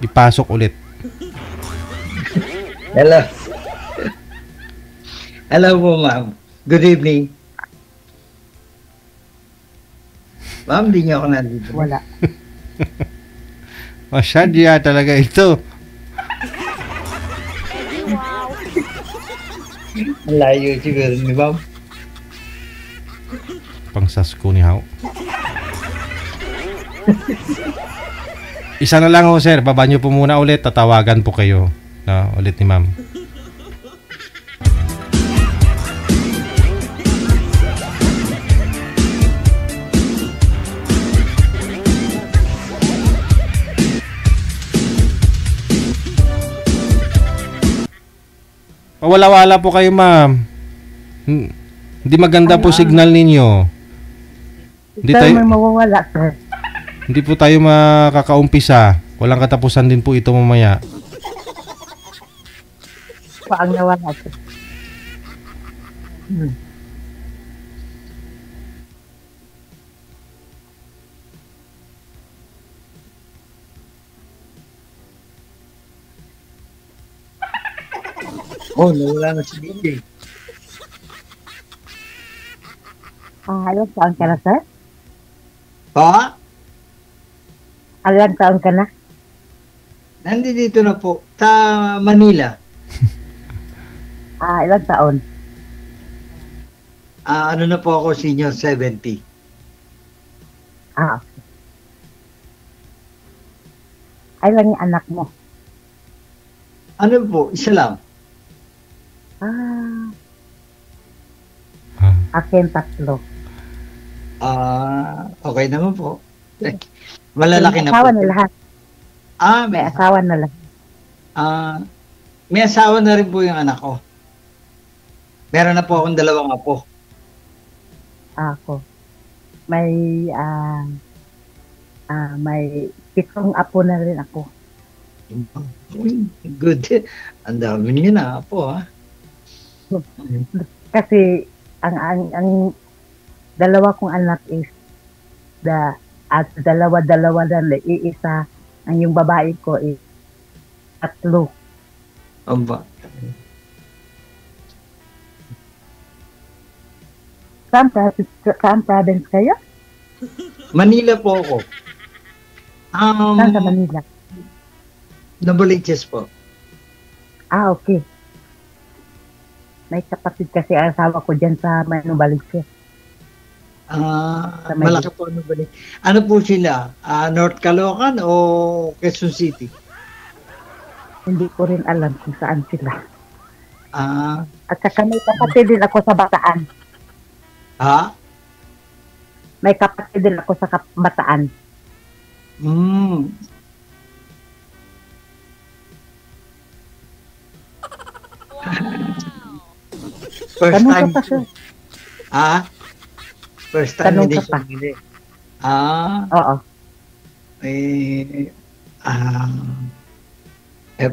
Ipasok ulit. Hello. Hello po, ma'am. Good evening. Ma'am, di niyo ako nandito. Wala. Masyadya talaga ito. Ang layo siguro ni ma'am. Pang sasko ni Hao. Isa na lang ho, sir. Baba nyo po muna ulit. Tatawagan po kayo. No, ulit ni ma'am. Pawala-wala po kayo, ma'am. Hindi maganda po signal ninyo. Hindi Sir, tayo, may mawawala, sir. hindi po tayo makakaumpisa. Walang katapusan din po ito mamaya. Paang nawala, sir. Oh, nawala na si DJ. Ilang taon ka na, sir? Pa? Ilang taon ka na? Nandito na po. Sa Manila. Ilang taon? Ano na po ako, senior 70. Ay lang yung anak mo. Ano po, isa lang. Akin 3. Okay naman po. Malalaki May na asawa po. na lahat. May asawa na lahat. May asawa na rin po yung anak ko. Meron na po akong 2 apo. Ako. May 7 apo na rin ako. Good. Ang dami niyo na apo, ha? Kasi ang 2 kong anak is at dalawa na iisa. Ang yung babae ko is 3. Aba. Saan province kayo? Manila po ako. Saan sa Manila? Nabaliches po. Okay. May kapatid kasi asawa ko dyan sa Manubaliche. Malaki po Nubalik. Ano po sila? North Caloocan o Quezon City? Hindi ko rin alam kung saan sila. At saka may kapatid din ako sa Bataan. May kapatid din ako sa Bataan. First Tanong time. ka pa, sir. First time Tanong hindi ka pa. sumili. Oo.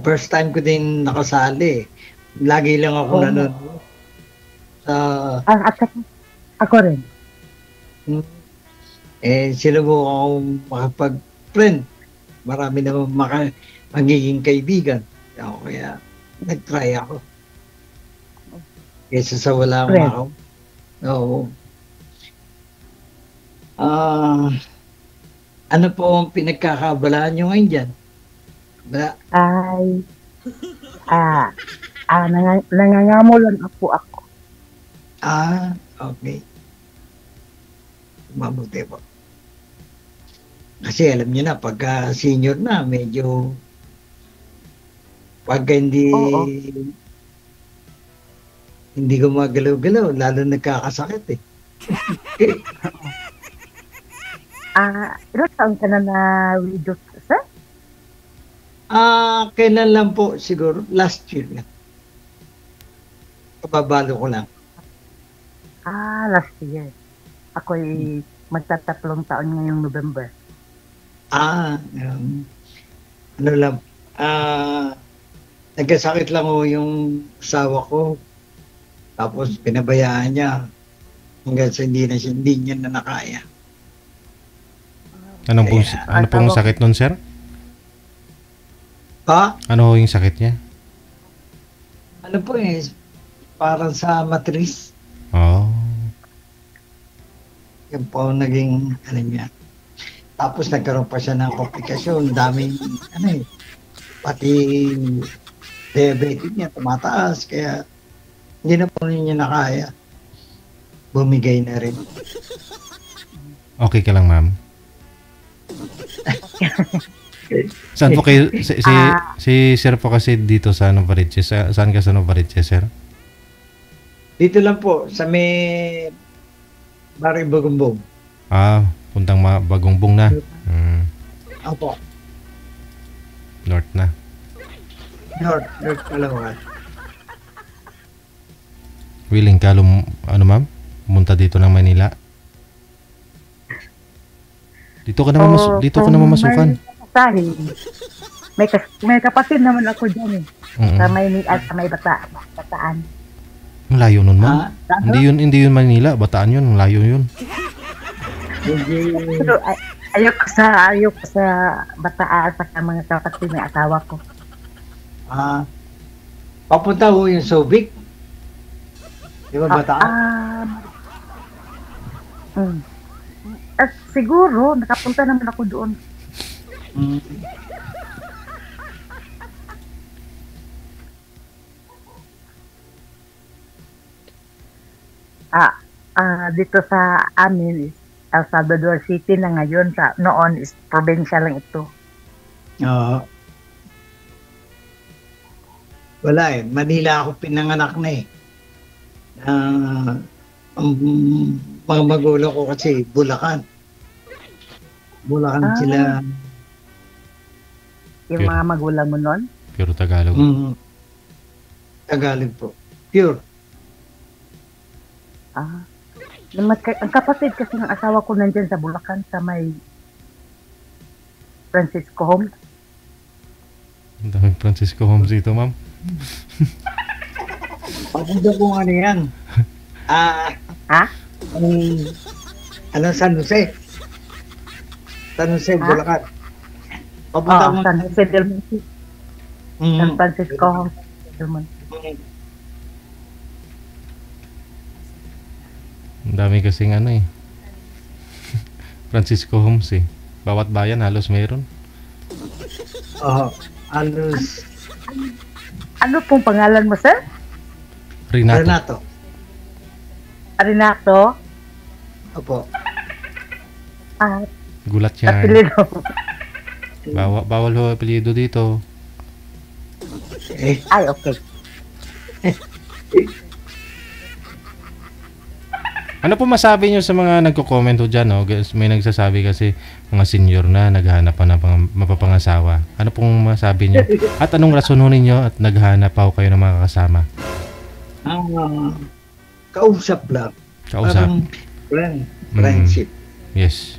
First time ko din nakasali. Lagi lang ako nanonood. At saka, ako rin. Sinubukan akong makapag-friend. Marami naman magiging kaibigan. Kaya nag-try ako. Kesa sa wala akong ako. Oo. Ano po ang pinagkakabalaan nyo ngayon dyan? Nangangamulan ako. Okay. Mabuti po. Kasi alam niyo na, pagka senior na, medyo pagka hindi gumagalaw-galaw, lalo nagkakasakit eh. Ilang taon ka na widow, sir? Kailan lang po siguro, last year na. Kababalo ko lang. Last year. Ako'y magta-3 taon ngayong November. Ano lang, nagkasakit lang ho yung asawa ko. Tapos pinabayaan niya hanggang sa hindi niya na nakaya. Ano pong sakit nun, sir? Ano yung sakit niya? Ano po parang sa matris. Yan po naging niya. Tapos nagkaroon pa siya ng komplikasyon. Daming pati diabetes niya tumataas. Kaya hindi na po niya nakaya. Bumigay na rin. Okay ka lang, ma'am? Saan po kayo? Si sir po kasi dito sa Novariches. Saan ka sa Novariches, sir? Dito lang po, sa may Barrio Bagumbong. Puntang Bagumbong na. Opo. North na. North Caloocan. Willing ka ma'am? Pumunta dito ng Manila? Dito ka naman masukan. May kapatid naman ako dyan sa may Bataan. Ang layo nun, ma'am. Hindi yun Manila, Bataan yun, ang layo yun. Pero ayoko sa Bataan sa mga kapatid ng asawa ko. Papunta ho yung Subic? Di ba Bataan? Siguro, nakapunta naman ako doon. Dito sa amin is El Salvador City na ngayon. Noon is probinsya lang ito. Oo. Wala eh. Manila ako pinanganak na eh. Ang mga magulang ko kasi Bulacan. Bulacan sila. Yung mga magulang mo nun? Pure Tagalog. Tagalog po. Pure. Ang kapatid kasi ng asawa ko nandyan sa Bulacan sa may Francisco Homes. Ang daming Francisco Homes dito, ma'am. Papunta ko ano yan. San Jose. San Jose, Bulacan. Papunta mo. San Jose del Monte. San Francisco Homes del Monte. Ang dami kasing ano eh. Francisco Homes eh. Bawat bayan halos meron. Halos. Ano pong pangalan mo, sir? Renato. Renato? Opo. Gulat yan. Apelido. Bawal ho apelido dito. Ay, okay. Ano po masabi nyo sa mga nagko-comment ho dyan? No? May nagsasabi kasi mga senior na naghahanap pa ng mapapangasawa. Ano pong masabi nyo? At anong rason ho ninyo at naghahanap pa ho kayo ng mga kasama? Kausap lang. Kausap? Friendship. Yes.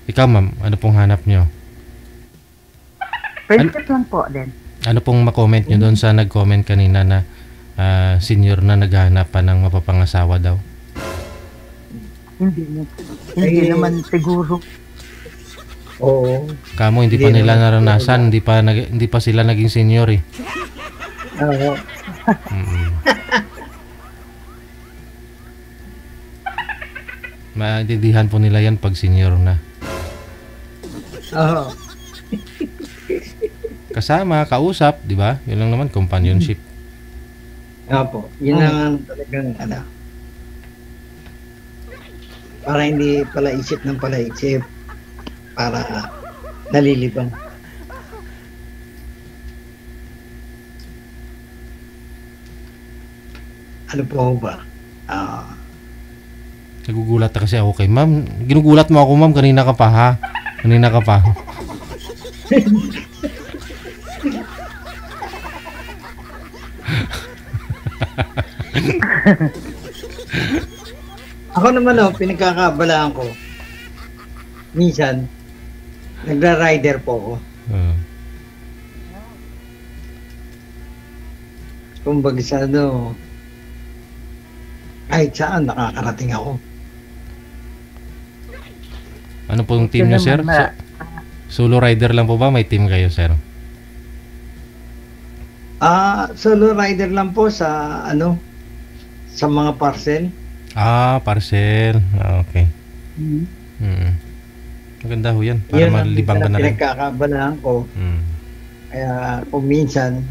Ikaw ma'am, ano pong hanap nyo? Friendship lang po din. Ano pong makomment nyo doon sa nag-comment kanina na senior na naghahanap pa ng mapapangasawa daw? Hindi naman siguro. Oo. Kamo hindi pa nila naranasan, hindi pa sila naging senior eh. Oo. Maintindihan po nila yan pag senior na. Oo. Kasama, kausap, di ba? Yun lang naman, companionship. Opo. Yun ang talagang para hindi palaisip ng palaisip. Para nalilibang. Ano po ba? Nagugulat kasi ako kay ma'am. Ginugulat mo ako ma'am, kanina ka pa ha? Kanina ka pa. Ako naman pinagkakabalaan ko. Minsan, nagra-rider po ako. Kumbaga sa kahit saan nakakarating ako. Ano po yung team nyo, sir? Solo rider lang po ba? May team kayo, sir? Solo rider lang po sa sa mga parcel. Parcel. Okay. Maganda ho yan. Para malibang ka na rin. Pinagkakabalaan ko. Kaya kung minsan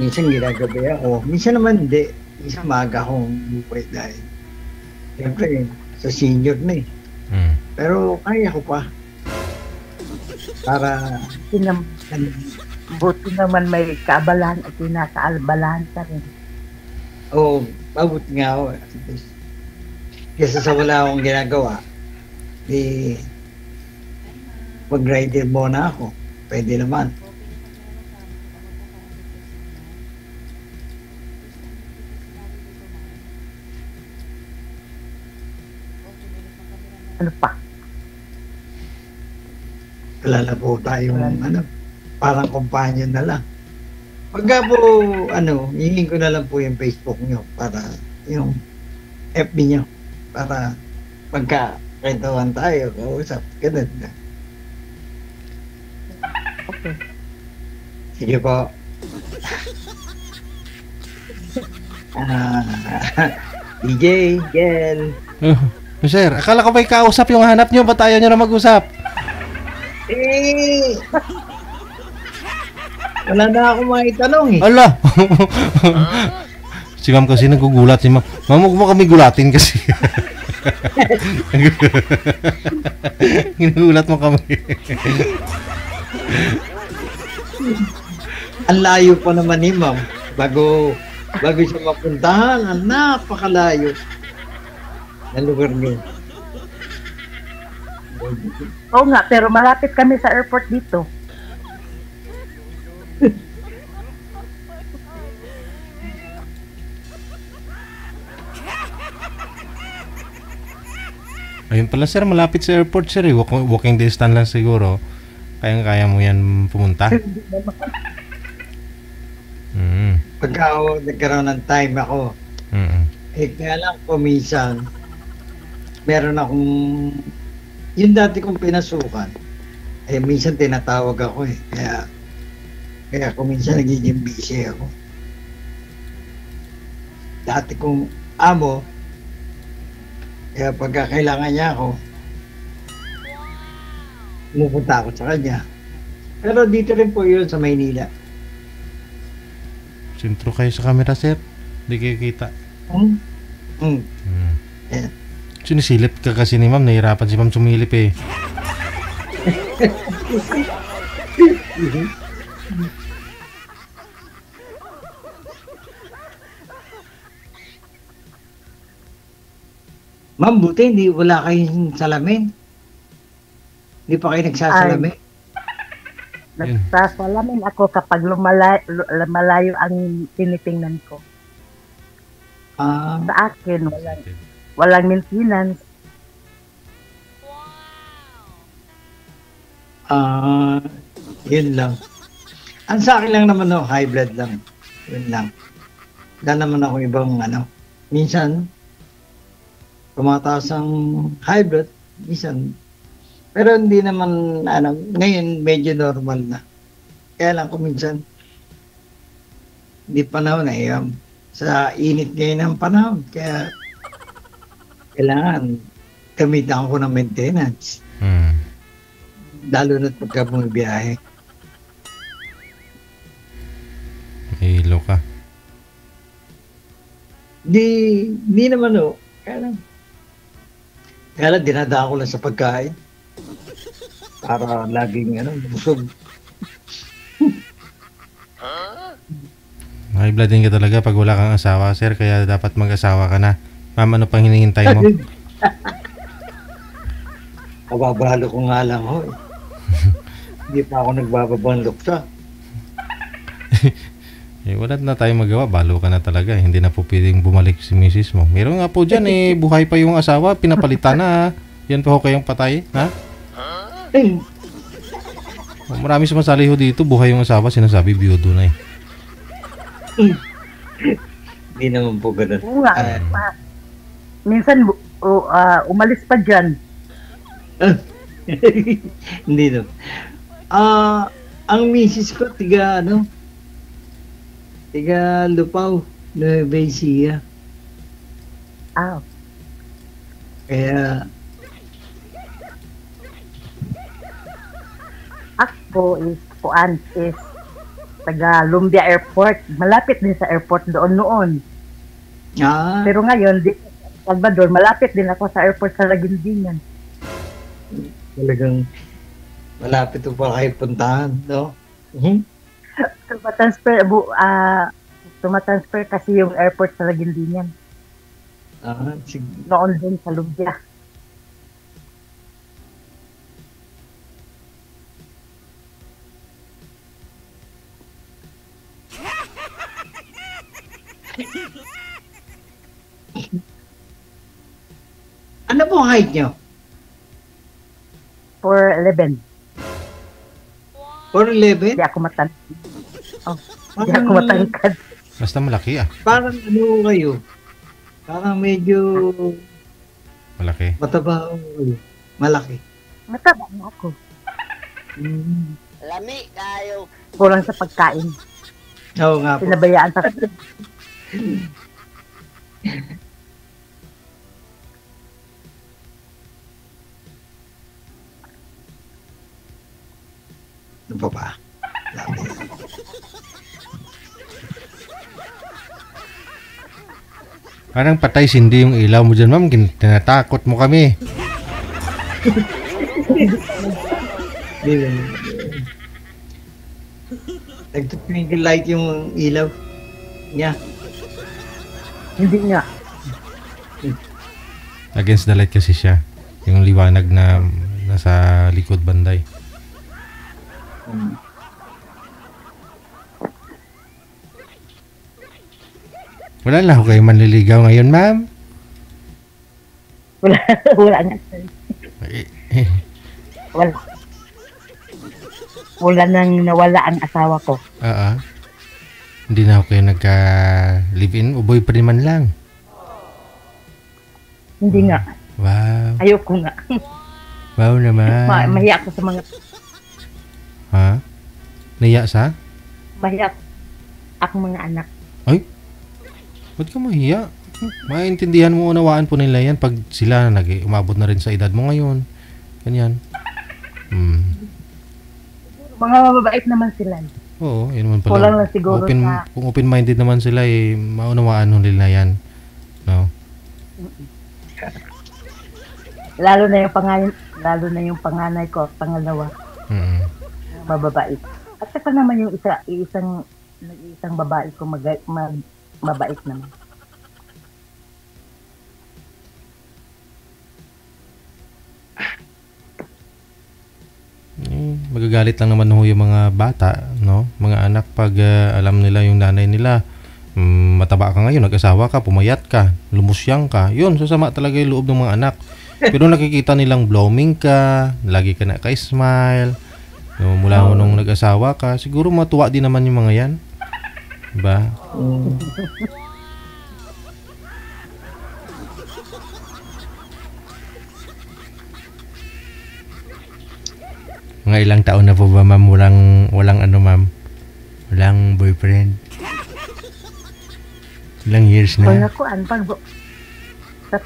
ginagabi ako. Minsan naman hindi. Minsan maaga akong buhay dahil siyempre sa senior na eh. Pero kaya ko pa. Para buti naman may kaabalahan at nasa albalahan ka rin. Mabuti nga ako. Kasi sa wala akong ginagawa, mag-rider muna ako. Pwede naman. Ano pa? Wala na po tayong parang companion na lang. Pagka po, hihingin ko na lang po yung Facebook nyo para yung FB nyo para pagka-kwentuhan tayo, kausap, ganun na. Okay. Sige po. DJ, Gel. Sir, akala ko may kausap yung hanap nyo, ba't ayaw nyo na mag-usap? Wala na akong maitanong eh. Ala! Si ma'am kasi nagugulat si ma'am. Ma'am, huwag mo kami gulatin kasi. Ginugulat mo kami. Ang layo pa naman ni ma'am. Bago siya mapuntahan, ang napakalayo na lugar niyo. Oo nga, pero malapit kami sa airport dito. Ayun pala sir, malapit sa airport sir eh. Walking distance lang siguro. Kaya mo yan pumunta. Pagka nagkaroon ng time ako, kaya lang po minsan, meron akong, yung dati kong pinasukan, minsan tinatawag ako eh. Kaya kung minsan nagiging busy ako. Dati kong amo, kaya pagka kailangan niya ako, pumupunta ako sa kanya. Pero dito rin po yun sa Maynila. Sintro kayo sa camera sir. Hindi kayo kita. Yeah. Sinisilip ka kasi ni ma'am. Nahirapan si ma'am sumilip eh. Ma'am, buti wala kayong salamin. Hindi pa kayo nagsasalamin. Nagsasalamin ako kapag lumalayo ang tinitingnan ko. Sa akin, walang maintenance. Yun lang. Ang sa akin lang naman, high blood lang. Yun lang. Wala naman ako ibang minsan, tumataas ang high blood, minsan. Pero hindi naman, ngayon medyo normal na. Kaya lang kung minsan, hindi panahon sa init ngayon ng panahon. Kaya, kailangan gamitan ko ng maintenance. Lalo na pagka bumibiyahe. Hilo ka. Hindi naman Kaya lang dinadaan ko lang sa pagkain. Para laging busog. High blood din ka talaga pag wala kang asawa, sir. Kaya dapat mag-asawa ka na. Ma'am, ano pang hinihintay mo? Kababalo ko nga lang Hindi pa ako nagbababang luksa. Wala na tayong magawa. Balo ka na talaga. Hindi na po pwedeng bumalik si misis mo. Meron nga po dyan buhay pa yung asawa. Pinapalitan na. Yan pa ho kayong patay. Ha? Marami sumasali ho dito. Buhay yung asawa. Sinasabi biyudo na Hindi naman po ganun. Minsan umalis pa dyan. Hindi naman. Ang misis ko tiga Lupaw, Nueva Ecija. Kaya ako is taga Lumbia Airport. Malapit din sa airport noon. Pero ngayon, di Salvador, malapit din ako sa airport sa Laguindingan. Talagang malapit po pa kayo puntahan, no? Tumatransfer kasi yung airport sa Laguindingan. Sige. Noon din sa Lumbia. Ano po height nyo? 4'11". 4'11"? Hindi ako matangkad. Basta malaki Parang kayo? Parang medyo malaki. Mataba malaki. Mataba na ako. Lami kayo. Kulang sa pagkain. Oo nga po. Pinabayaan sa Ano pa ba? Parang patay sindi yung ilaw mo dyan, ma'am. Tinatakot mo kami. Nagtutwinkle light yung ilaw niya. Hindi nga. Against the light kasi siya. Yung liwanag na nasa likod banday. Wala na ako kayo manliligaw ngayon, ma'am. Wala nga. Wala. Wala nang nawala ang asawa ko. Hindi na ako kayo nagka-live-in o boyfriend man lang. Hindi nga. Wow. Ayoko nga. Wow naman. Mahiya ako sa mga... Ha? Nahiya sa? Mahiya akong mga anak. Ay? Ba't ka mahiya? Maintindihan mo, unawaan po nila yan pag sila umabot na rin sa edad mo ngayon. Ganyan. Mga mababait naman sila. Oo, yun naman pala. Kulang lang siguro kung open-minded naman sila, maunawaan nila yan. No? Lalo na yung panganay ko, pangalawa. Mababait. At saka naman yung isang babae ko mabait naman. Magagalit lang naman yung mga bata, no? Mga anak pag alam nila yung nanay nila, mataba ka ngayon, nag-asawa ka, pumayat ka, lumusyang ka. Yun, sasama talaga yung loob ng mga anak. Pero nakikita nilang blooming ka, lagi ka naka-smile, no, mula mo nung nag-asawa ka, siguro matuwa din naman yung mga yan. Diba? Mga ilang taon na po ba, ma'am? Walang ano, ma'am? Walang boyfriend? Ilang years na? Sa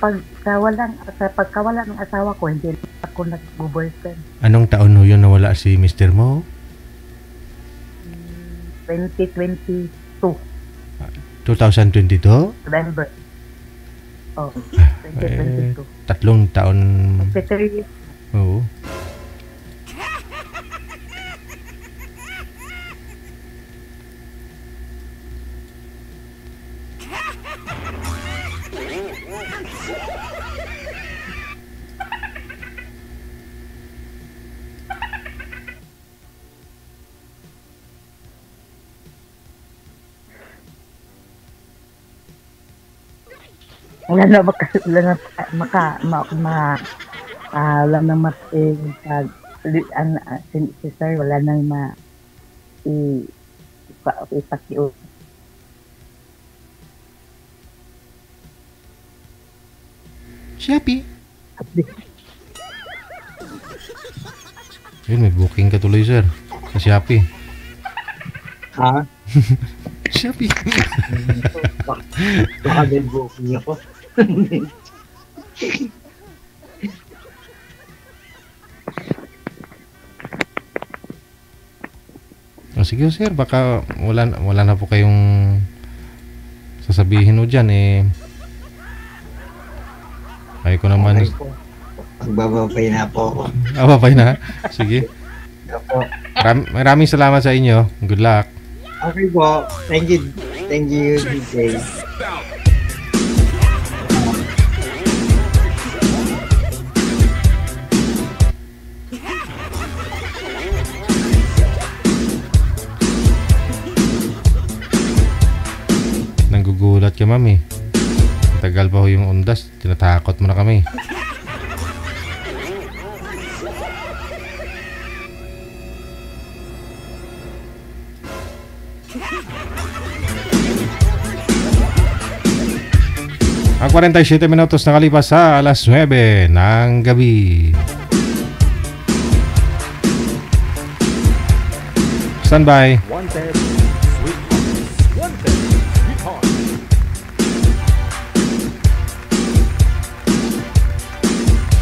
pagkawala ng asawa ko, hindi ako nag-boyfriend. Anong taon ho yun nawala si Mr. Mo? 2022. 2022? November. Oh, 2022. 3 taon. 3 years. Oo. Wala na si sir, wala nang ipakiulit. Shopee. Yun, may booking ka tuloy, sir. Sa Shopee. Ha? Shopee. Baka may booking ako. Sige, sir, baka wala na po kayong sasabihin o dyan, ay ko naman. Okay po. Magbababay na po ako. Babay na? Sige. Maraming salamat sa inyo. Good luck. Okay po. Thank you. Thank you, DJ. Nanggugulat ka, mami. Tagal pa ho yung undas. Tinatakot mo na kami. Ang 47 minutos nakalipas sa alas 9 ng gabi. Standby. Wanted, sweet wanted, sweetheart.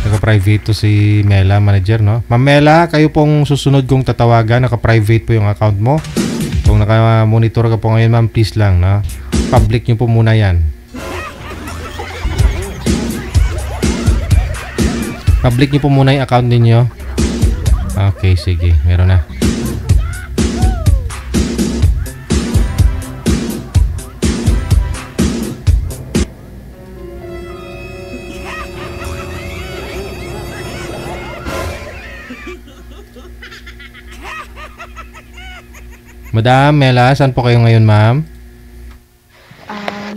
Naka-private to si Mela, manager, no? Ma'am Mela, kayo pong susunod kong tatawagan. Naka-private po yung account mo. Kung naka-monitor ka po ngayon, ma'am, please lang, no? Public nyo po muna yan. Public niyo po muna yung account ninyo. Okay, sige. Meron na. Madam Mela, saan po kayo ngayon, ma'am?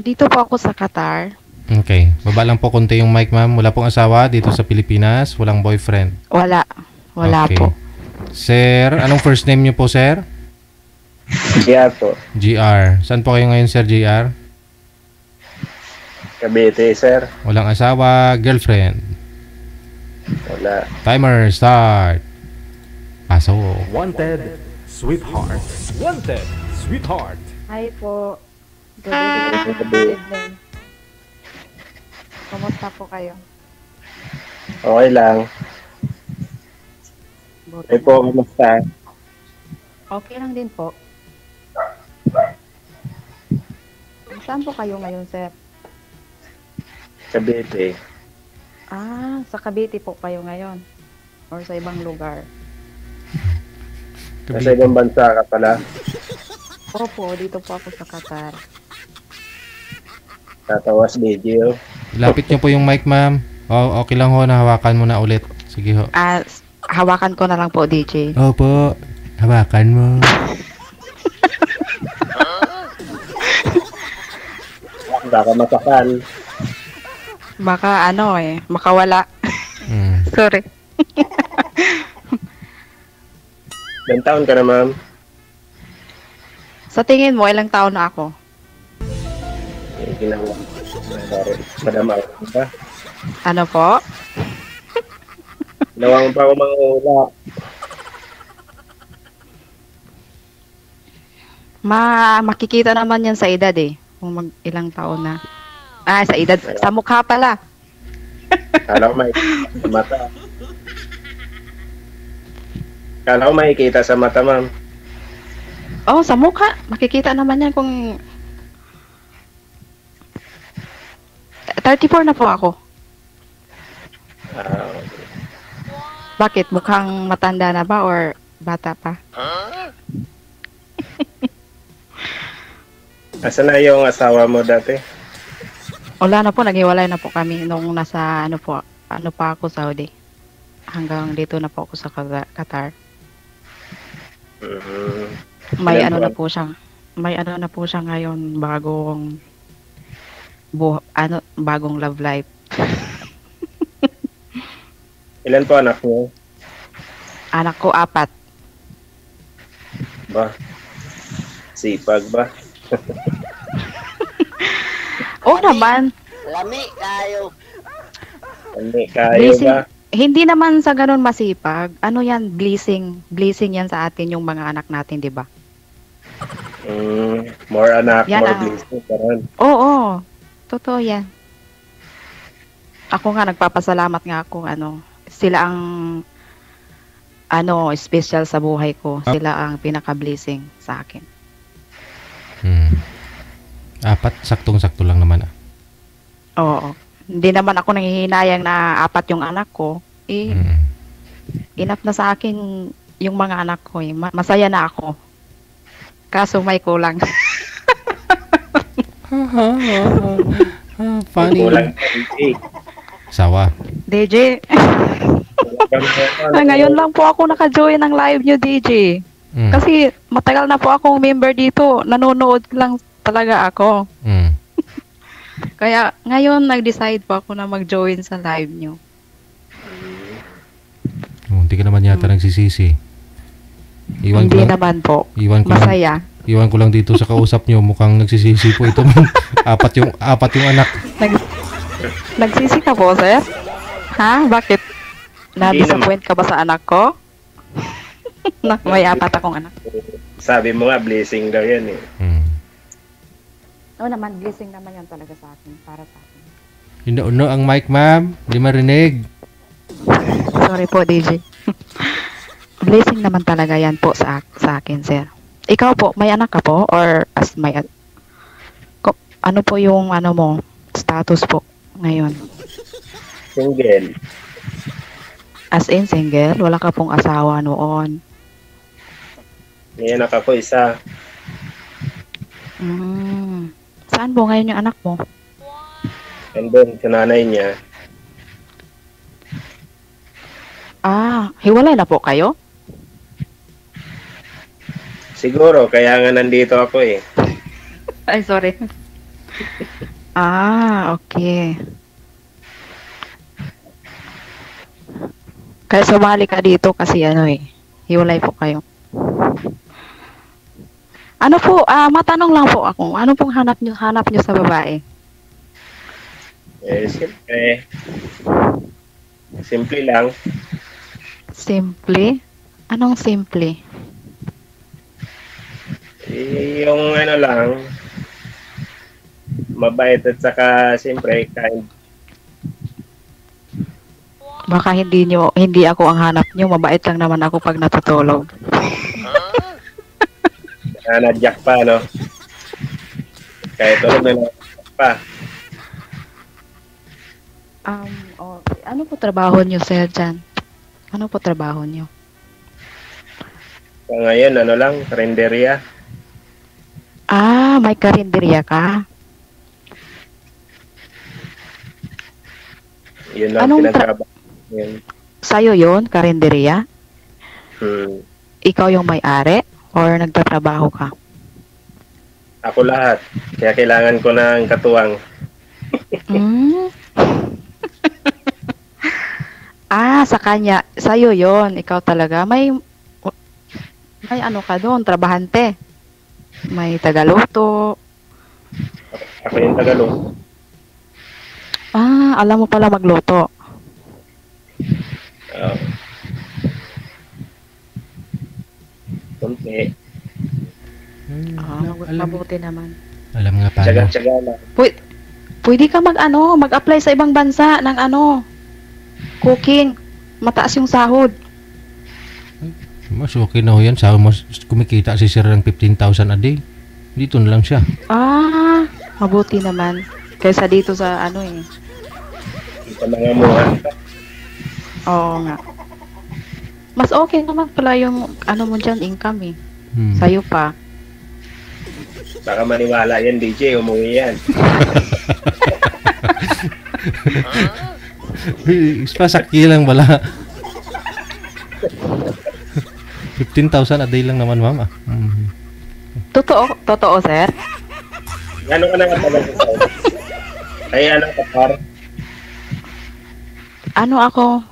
Dito po ako sa Qatar. Okay. Baba lang po konti yung mic, ma'am. Wala pong asawa dito sa Pilipinas? Walang boyfriend? Wala Okay. po. Sir, anong first name niyo po, sir? GR po. GR. Saan po kayo ngayon, sir, GR? Cavite, sir. Walang asawa, girlfriend? Wala. Timer, start. Pasok. Wanted, sweetheart. Wanted, sweetheart. Hi po. Good evening. Kumusta po kayo? Okay lang. Ay po, kumusta? Okay lang din po. Saan po kayo ngayon, sir? Cavite. Sa Cavite po kayo ngayon? Or sa ibang lugar? Nasa ibang bansa ka pala. Opo, dito po ako sa Qatar. Tatawas video. Lapit niyo po yung mic, ma'am. Okay lang ho, nahawakan mo na ulit. Sige ho. Hawakan ko na lang po, DJ. Opo, hawakan mo. Baka masakal. Baka makawala. Sorry. Ilang taon ka na, ma'am? Sa tingin mo, ilang taon na ako? Ginawa. Sorry. Madama ako ba? Ano po? Nawang pa ako mga ula. Makikita naman yan sa edad kung ilang taon na. Sa edad. Sa mukha pala. Kala ko makikita sa mata. Kala ko makikita sa mata, ma'am. Sa mukha. Makikita naman yan kung 34 na po ako. Bakit? Mukhang matanda na ba or bata pa? Asa na yung asawa mo dati? Wala na po, naghiwalay na po kami nung nasa pa ako Saudi. Hanggang dito na po ako sa Qatar. May ano na po siya ngayon, bagong love life. Ilan po anak mo? Anak ko 4. Ba? Sipag ba? Naman. Lami kayo. Lami kayo Blessing, ba? hindi naman sa ganun masipag. Ano yan, blessing. Blessing yan sa atin yung mga anak natin, di ba? More anak, yan, more blessing. Oo. Totoo yan. Ako nga, nagpapasalamat nga ako, sila ang, special sa buhay ko. Sila ang pinaka-blessing sa akin. 4, saktong-sakto lang naman. Oo. Hindi naman ako nanghihinayang na 4 yung anak ko. Enough na sa akin yung mga anak ko. Masaya na ako. Kaso may kulang. Funny. Sawa. DJ. Ngayon lang po ako naka-join ng live nyo, DJ. Kasi matagal na po akong member dito. Nanonood lang talaga ako. Kaya ngayon nag-decide po ako na mag-join sa live nyo. Hindi ka naman yata nagsisisi. Hindi naman po. Masaya. Iwan ko lang dito sa kausap nyo. Mukhang nagsisisi po ito. apat yung anak. Nagsisi ka po, sir? Ha? Bakit? Na-disappoint ka ba sa anak ko? May 4 akong anak. Sabi mo nga, blessing daw yan Oo naman, blessing naman yan talaga sa akin, para sa akin. Inuuno ang mic, ma'am. Hindi marinig. Sorry po, DJ. Blessing naman talaga yan po sa akin, sir. Ikaw po, may anak ka po? Or ano po yung mo, status po ngayon? Single. As in, single? Wala ka pong asawa noon? May anak ako isa. Saan po ngayon yung anak mo? And then, sa nanay niya, Hiwalay na po kayo? siguro, kaya nga nandito ako eh. Ay, sorry. Okay. Kaya sumali ka dito kasi hiwalay po kayo. Ano po, matanong lang po ako, ano pong hanap nyo sa babae? Siyempre, simple lang. Simple? Anong simple? Yung lang, mabait at saka siyempre kind. Baka hindi ako ang hanap nyo, mabait lang naman ako pag natutulog. Nadyak pa, no? Kaya tulog na lang pa. Ano po trabaho nyo, sir, dyan? Ano po trabaho nyo? So, ngayon, karinderya. May karinderya ka? Yun lang pinagtrabaho. Sa'yo yun, karinderya? Ikaw yung may-ari? Or nagtatrabaho ka? Ako lahat. Kaya kailangan ko ng katuwang. Sa kanya. Sa'yo yon, ikaw talaga. May ano ka doon, trabahante. May tagaluto. Ako yung tagaluto. Alam mo pala magluto. Kunti. Mabuti naman. Alam nga paano. Tsaga-tsaga lang. Pwede ka mag-apply sa ibang bansa ng cooking. Mataas yung sahod. Mas okay na ho yan. Sabi mo, kumikita si sir ng 15,000 a day. Dito na lang siya. Mabuti naman. Kaysa dito sa Sa mga mura. Oo nga. Mas okay naman pala yung mo dyan, income Sa'yo pa. Baka maniwala yan, DJ. Umuwi yan. Pasaki lang wala. 15,000 a day lang naman, mama. Totoo, sir? Ano ka na katagal sa Saudi? Ay, Qatar? Ako?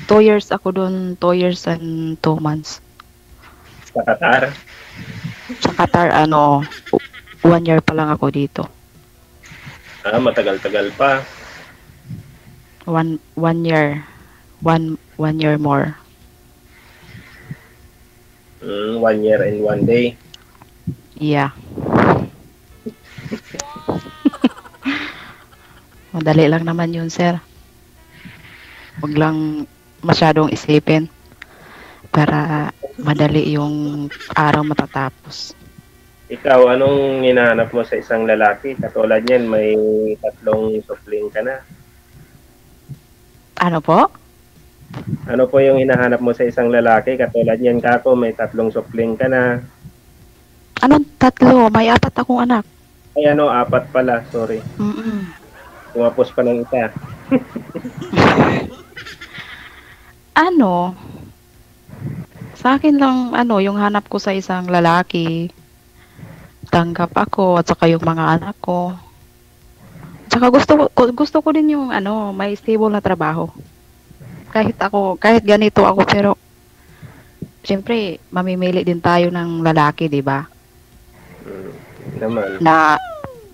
2 years ako doon, 2 years and 2 months. Sa Qatar? Sa Qatar, 1 year pa lang ako dito. Matagal-tagal pa. 1 year. 1 year more. 1 year and 1 day. Yeah. Madali lang naman yun, sir. Huwag lang masyadong isipin para madali yung araw matatapos. Ikaw, anong hinahanap mo sa isang lalaki? Katulad niyan, may 3 supling ka na. Ano po? Ano po yung hinahanap mo sa isang lalaki? Katulad niyan, kako, may 3 supling ka na. Anong 3? May 4 akong anak. Ay, 4 pala. Sorry. Tumapos pa ng isa. Sa akin lang, yung hanap ko sa isang lalaki, tanggap ako, at saka yung mga anak ko. Tsaka gusto ko din yung, may stable na trabaho. Kahit ganito ako, pero, syempre, mamimili din tayo ng lalaki, di ba? Naman. Na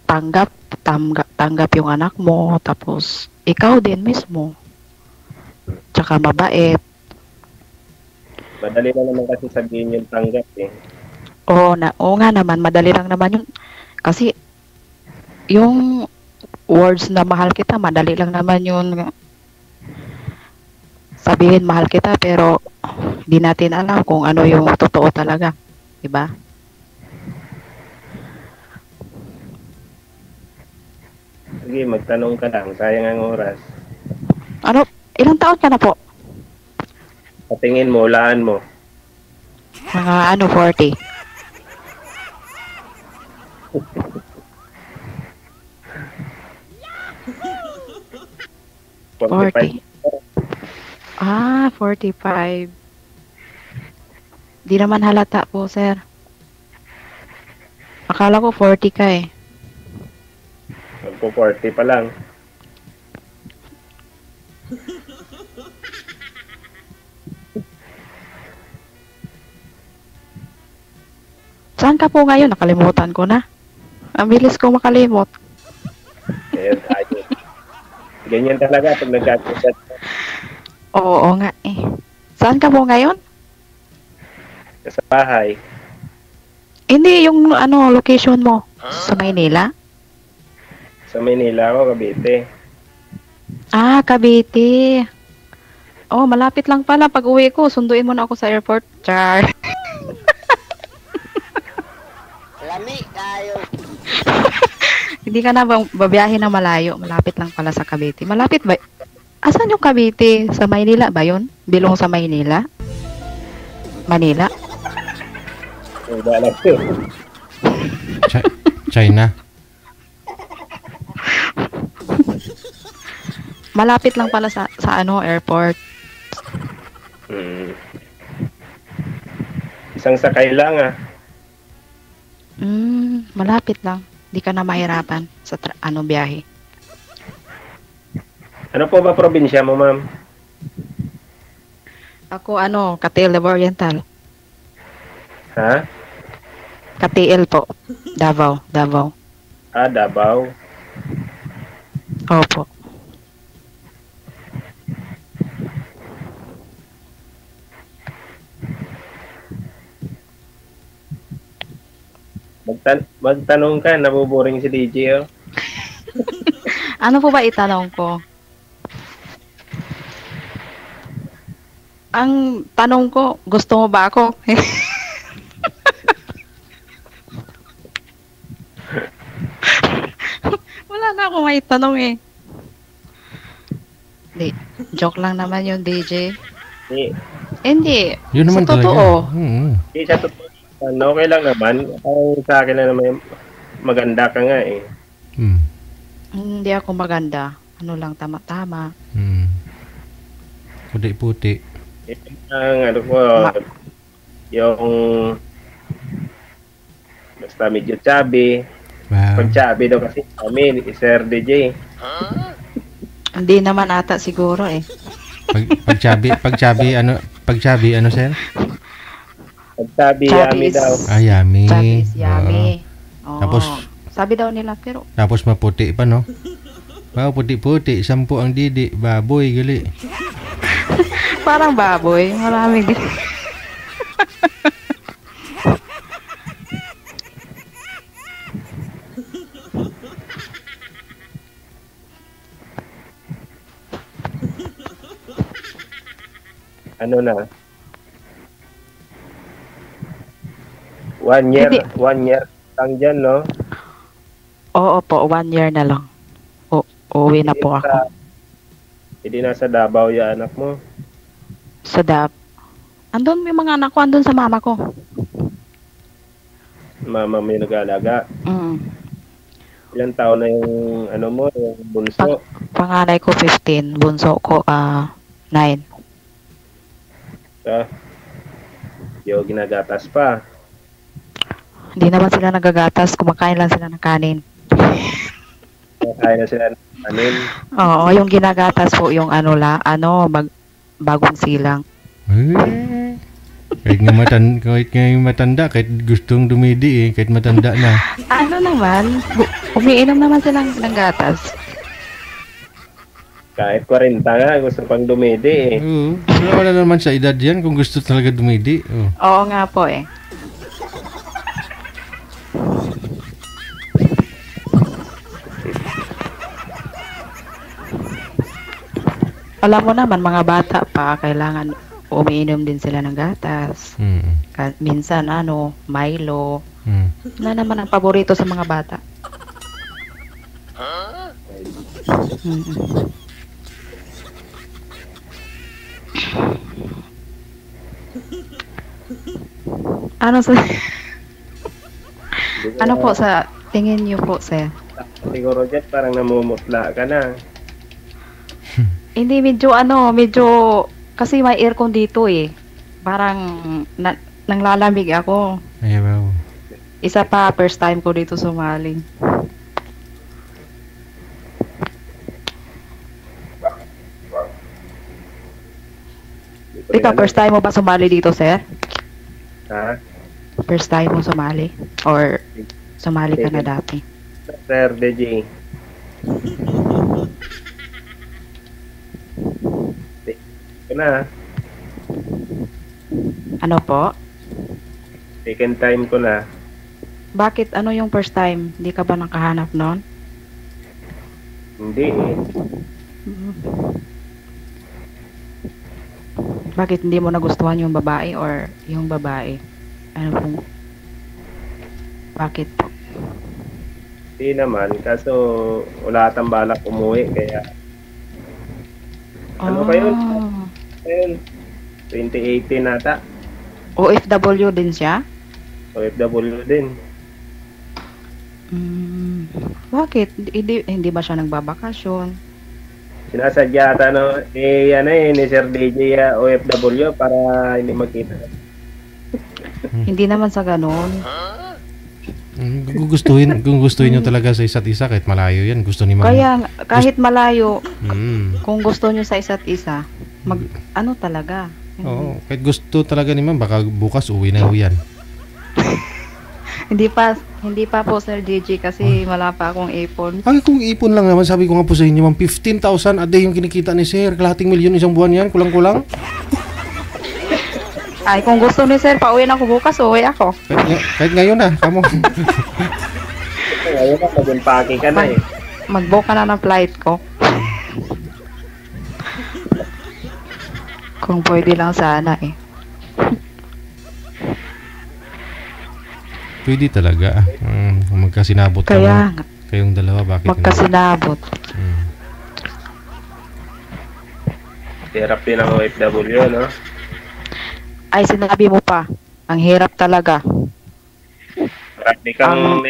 tanggap yung anak mo, tapos, ikaw din mismo. Tsaka mabait. Madali na naman kasi sabihin yung tanggap eh. Oo nga naman, madali lang naman yun. Kasi, yung words na mahal kita, madali lang naman yun. Sabihin mahal kita, pero di natin alam kung ano yung totoo talaga. Diba? Sige, magtanong ka lang. Sayang ang oras. Ilang taon ka na po? Patingin mo, laan mo. Mga 40. 40. 45. Di naman halata po, sir. Akala ko 40 ka eh. Magpo 40 pa lang. Saan ka po ngayon? Nakalimutan ko na. Ang bilis ko makalimot. Ayan, ayun. Ganyan talaga pag nag-chat. Oo nga eh. Saan ka po ngayon? Sa bahay. Hindi, yung location mo. Sa Maynila? Sa Manila ako, Cavite. Cavite. Oh, malapit lang pala. Pag uwi ko, sunduin mo na ako sa airport. Char. Lami tayo. Hindi ka na babiyahe na malayo. Malapit lang pala sa Cavite. Malapit ba? Asan yung Cavite? Sa Maynila ba yun? Bilong sa Maynila? Manila? Wala lang yun. China? Malapit lang pala sa airport. Isang sakay lang Malapit lang. Di ka na mahirapan sa biyahe. Ano po ba probinsya mo, ma'am? Ako Catiel Oriental. Ha? Catiel po. Davao. Davao. Opo. Magtanong ka, nabuboring si DJ, oh. Ano po ba itanong ko? Ang tanong ko, gusto mo ba ako? Wala na akong may tanong eh. Di, joke lang naman yung DJ. Hindi. Yun naman sa totoo. Hindi, sa totoo. Okay lang naman. Sa akin na naman, maganda ka nga eh. Hindi ako maganda. Ano lang, tama-tama. Puti-puti. Ang yung basta medyo chubby. Wow. Pag chubby daw kasi kami, Sir DJ. Hindi naman ata siguro eh. Pag chubby, ano, sir? Pag chubby, yummy daw. Yummy. Chubby is yummy. Tapos, sabi daw nila, pero tapos maputi pa, no? Wow, puti-puti. 10 ang didi. Baboy, gali. parang baboy. Maraming din. Ano na? 1 year, Hindi. 1 year lang dyan, no? Oo po, 1 year na lang. Uuwi na po ako. Hindi nasa Davao yung anak mo. Sa andun yung mga anak ko, andun sa mama ko. Mama mo yung nag-aalaga. Ilan taon na yung ano mo, yung bunso? Panganay ko 15, bunso ko 9. Yung ginagatas pa. Hindi naman sila nagagatas, kumakain lang sila ng kanin. Kumakain na sila ng kanin. Oo, yung ginagatas po, yung bagong silang. Kahit nga matanda, kahit gustong dumidi kahit matanda na. Ano naman, umiinom naman sila ng gatas. Kahit 40 nga, gusto pang dumidi Oo, wala naman sa edad yan kung gusto talaga dumidi. Oo nga po eh. Alam mo naman, mga bata pa, kailangan umiinom din sila ng gatas. Minsan, Milo. Na naman ang paborito sa mga bata. Ano sa... ano po sa tingin niyo po, sir? Siguro dyan parang namumutla ka na. Hindi, medyo kasi may aircon dito eh. Parang nanglalamig ako. Ayaw. Isa pa, first time ko dito sumali. Ikaw, first time mo ba sumali dito, sir? Ha? First time mo sumali? Or sumali ka na dati? Sir, DJ. Ito na. Ano po? Second time ko na. Bakit? Ano yung first time? Hindi ka ba nakahanap nun? Hindi eh. Bakit hindi mo nagustuhan yung babae or yung babae? Ano pong... Bakit po? Hindi naman. Kaso wala atang balak umuwi. Kaya... Ano ba yun? Ayun. 2018 nata. OFW din siya? OFW din. Bakit? Hindi ba siya nagbabakasyon? Sinasadya ata ni Sir DJ OFW para hindi magkita. Hindi naman sa ganun. Kung gustuhin nyo talaga sa isa't isa kahit malayo yan, gusto ni Ma'am. Kaya kahit malayo, kung gusto nyo sa isa't isa, ano talaga? Oo, kahit gusto talaga ni Ma'am, baka bukas uwi na yan. Hindi pa po, Sir DJ, kasi wala pa akong ipon. Ay, kung ipon lang naman, sabi ko nga po sa inyo, Ma'am, 15,000 a day yung kinikita ni Sir. Kalahating milyon isang buwan yan, kulang-kulang. Ay, kung gusto ni Sir, pauwi na ako bukas, uwi ako. Kahit ngayon na, kamo. Ngayon na, mag-unpacking ka na eh. Mag-book ka na ng flight ko. Kung pwede lang sana eh. Pwede talaga. Kung magkasinabot kaya kayong dalawa, bakit magkasinabot. Hirap din ang OFW, no? Ay, sinabi mo pa. Ang hirap talaga. Marami kang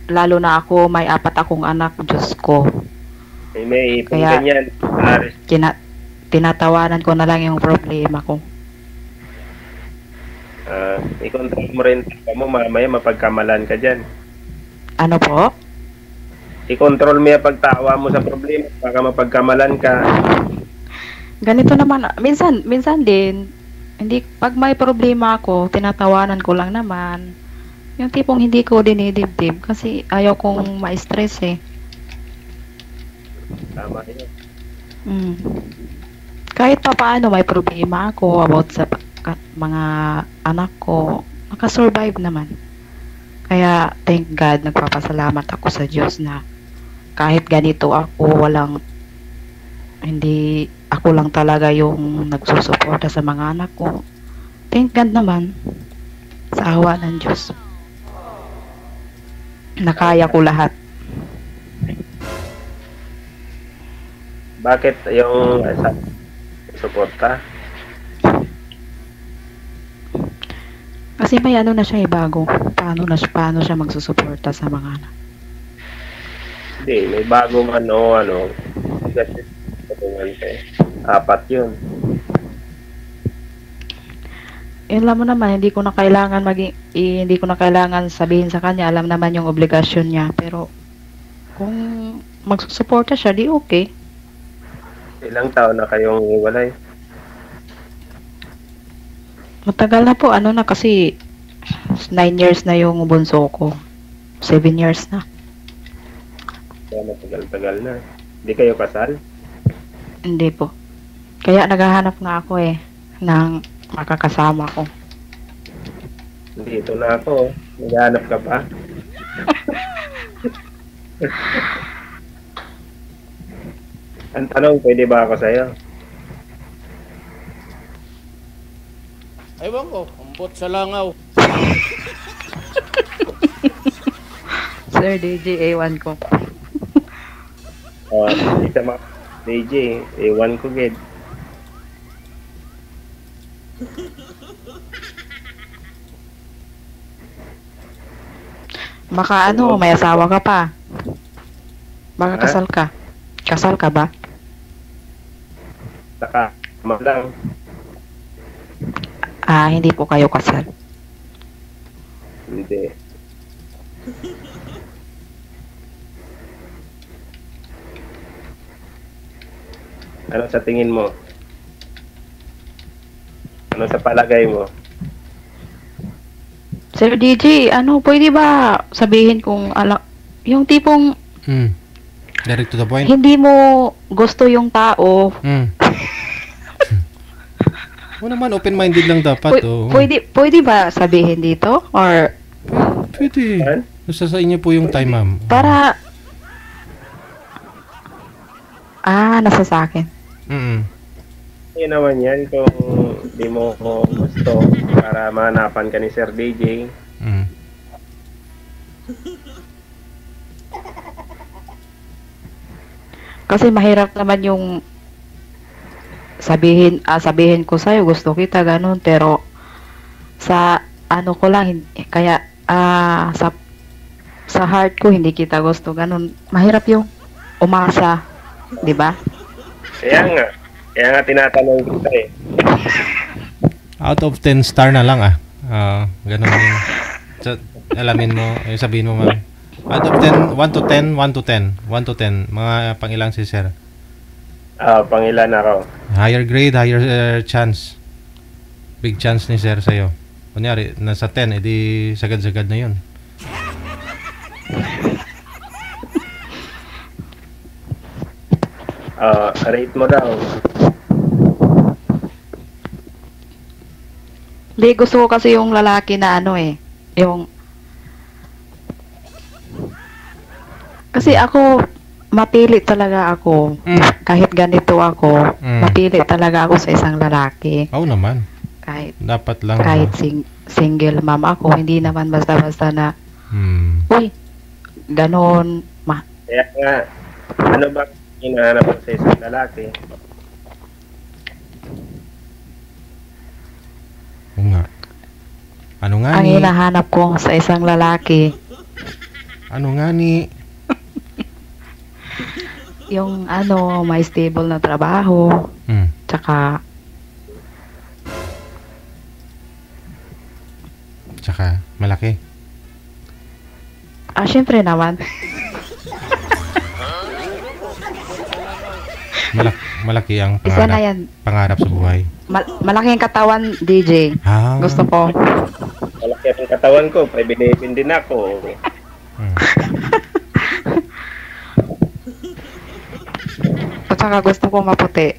lalo na ako, may 4 akong anak, Diyos ko. May ipon kaya, ganyan. Tinatawanan ko na lang yung problema ko. I-control mo rin mo, mamaya mapagkamalan ka dyan. Ano po? I-control mo yung pagtawa mo sa problema, baka mapagkamalan ka. Ganito naman, minsan din, pag may problema ako, tinatawanan ko lang naman. Yung tipong hindi ko dinidibdib kasi ayaw kong ma-stress eh. Tama yun. Kahit pa paano may problema ako about sa mga anak ko, nakasurvive naman. Kaya thank God, nagpapasalamat ako sa Diyos na kahit ganito ako, hindi ako lang talaga yung nagsusuporta sa mga anak ko. Thank God naman sa awa ng Diyos. Nakaya ko lahat. Bakit yung suporta? Kasi may ano na siya bago. Paano siya magsusuporta sa mga anak. Hindi, may bagong ano. Kasi 4 yun. Yun lang mo naman, hindi ko na kailangan sabihin sa kanya, alam naman yung obligasyon niya, pero kung magsusuporta siya, di okay. Ilang taon na kayong iwalay? Matagal na po, kasi 9 years na yung bunso ko. 7 years na. Kaya matagal-tagal na. Hindi kayo kasal? Hindi po. Kaya naghahanap nga ako ng makakasama ko. Dito na ako. Naghahanap ka pa? Ang tanong, pwede ba ako sa'yo? Ewan ko, umbot sa langaw. Sir DJ, A1 ko. Isa mga DJ, A1 ko, gid. Baka may asawa ka pa. Baka kasal ka. Kasal ka ba? Saka, lang. Hindi po kayo kasal. Hindi. Ano sa tingin mo? Ano sa palagay mo? Sir DJ, pwede ba sabihin kung yung tipong Direct to the point. hindi mo gusto yung tao, O naman, open-minded lang dapat. pwede ba sabihin dito? Or Pwede. Nasa sa inyo po yung time, ma'am. para nasa sa akin. Yun naman yan kung di mo gusto para mahanapan ka ni Sir DJ. Kasi mahirap naman yung sabihin ko sa'yo, gusto kita, ganun. Pero, sa ko lang, kaya, sa heart ko, hindi kita gusto, ganun. Mahirap yung umasa, di ba? Kaya nga tinatanong kita eh. Out of 10 star na lang ganun yung alamin mo, sabihin mo, ma'am. Out of 10, 1 to 10, 1 to 10, 1 to 10, mga pangilang si sir? Pangilan ako. Higher grade, higher chance. Big chance ni sir sa'yo. Kunyari, nasa 10, edi sagad-sagad na yun. Rate mo daw. Hindi, gusto ko kasi yung lalaki na yung kasi ako mapili talaga ako. Kahit ganito ako, mapili talaga ako sa isang lalaki. Oo naman. Dapat lang. Kahit single mom ako, hindi naman basta-basta na uy, ganon. Kaya nga, ano ba hinahanap mo sa isang lalaki? Oo nga. Ano nga Ang hinahanap ko sa isang lalaki, ano nga ni? yung may stable na trabaho, tsaka malaki. Syempre naman. Malaki ang Isa na yan. pangarap sa buhay. Malaki ang katawan, DJ. Gusto ko. Malaki ang katawan ko, pwede din ako. At saka gusto ko maputi.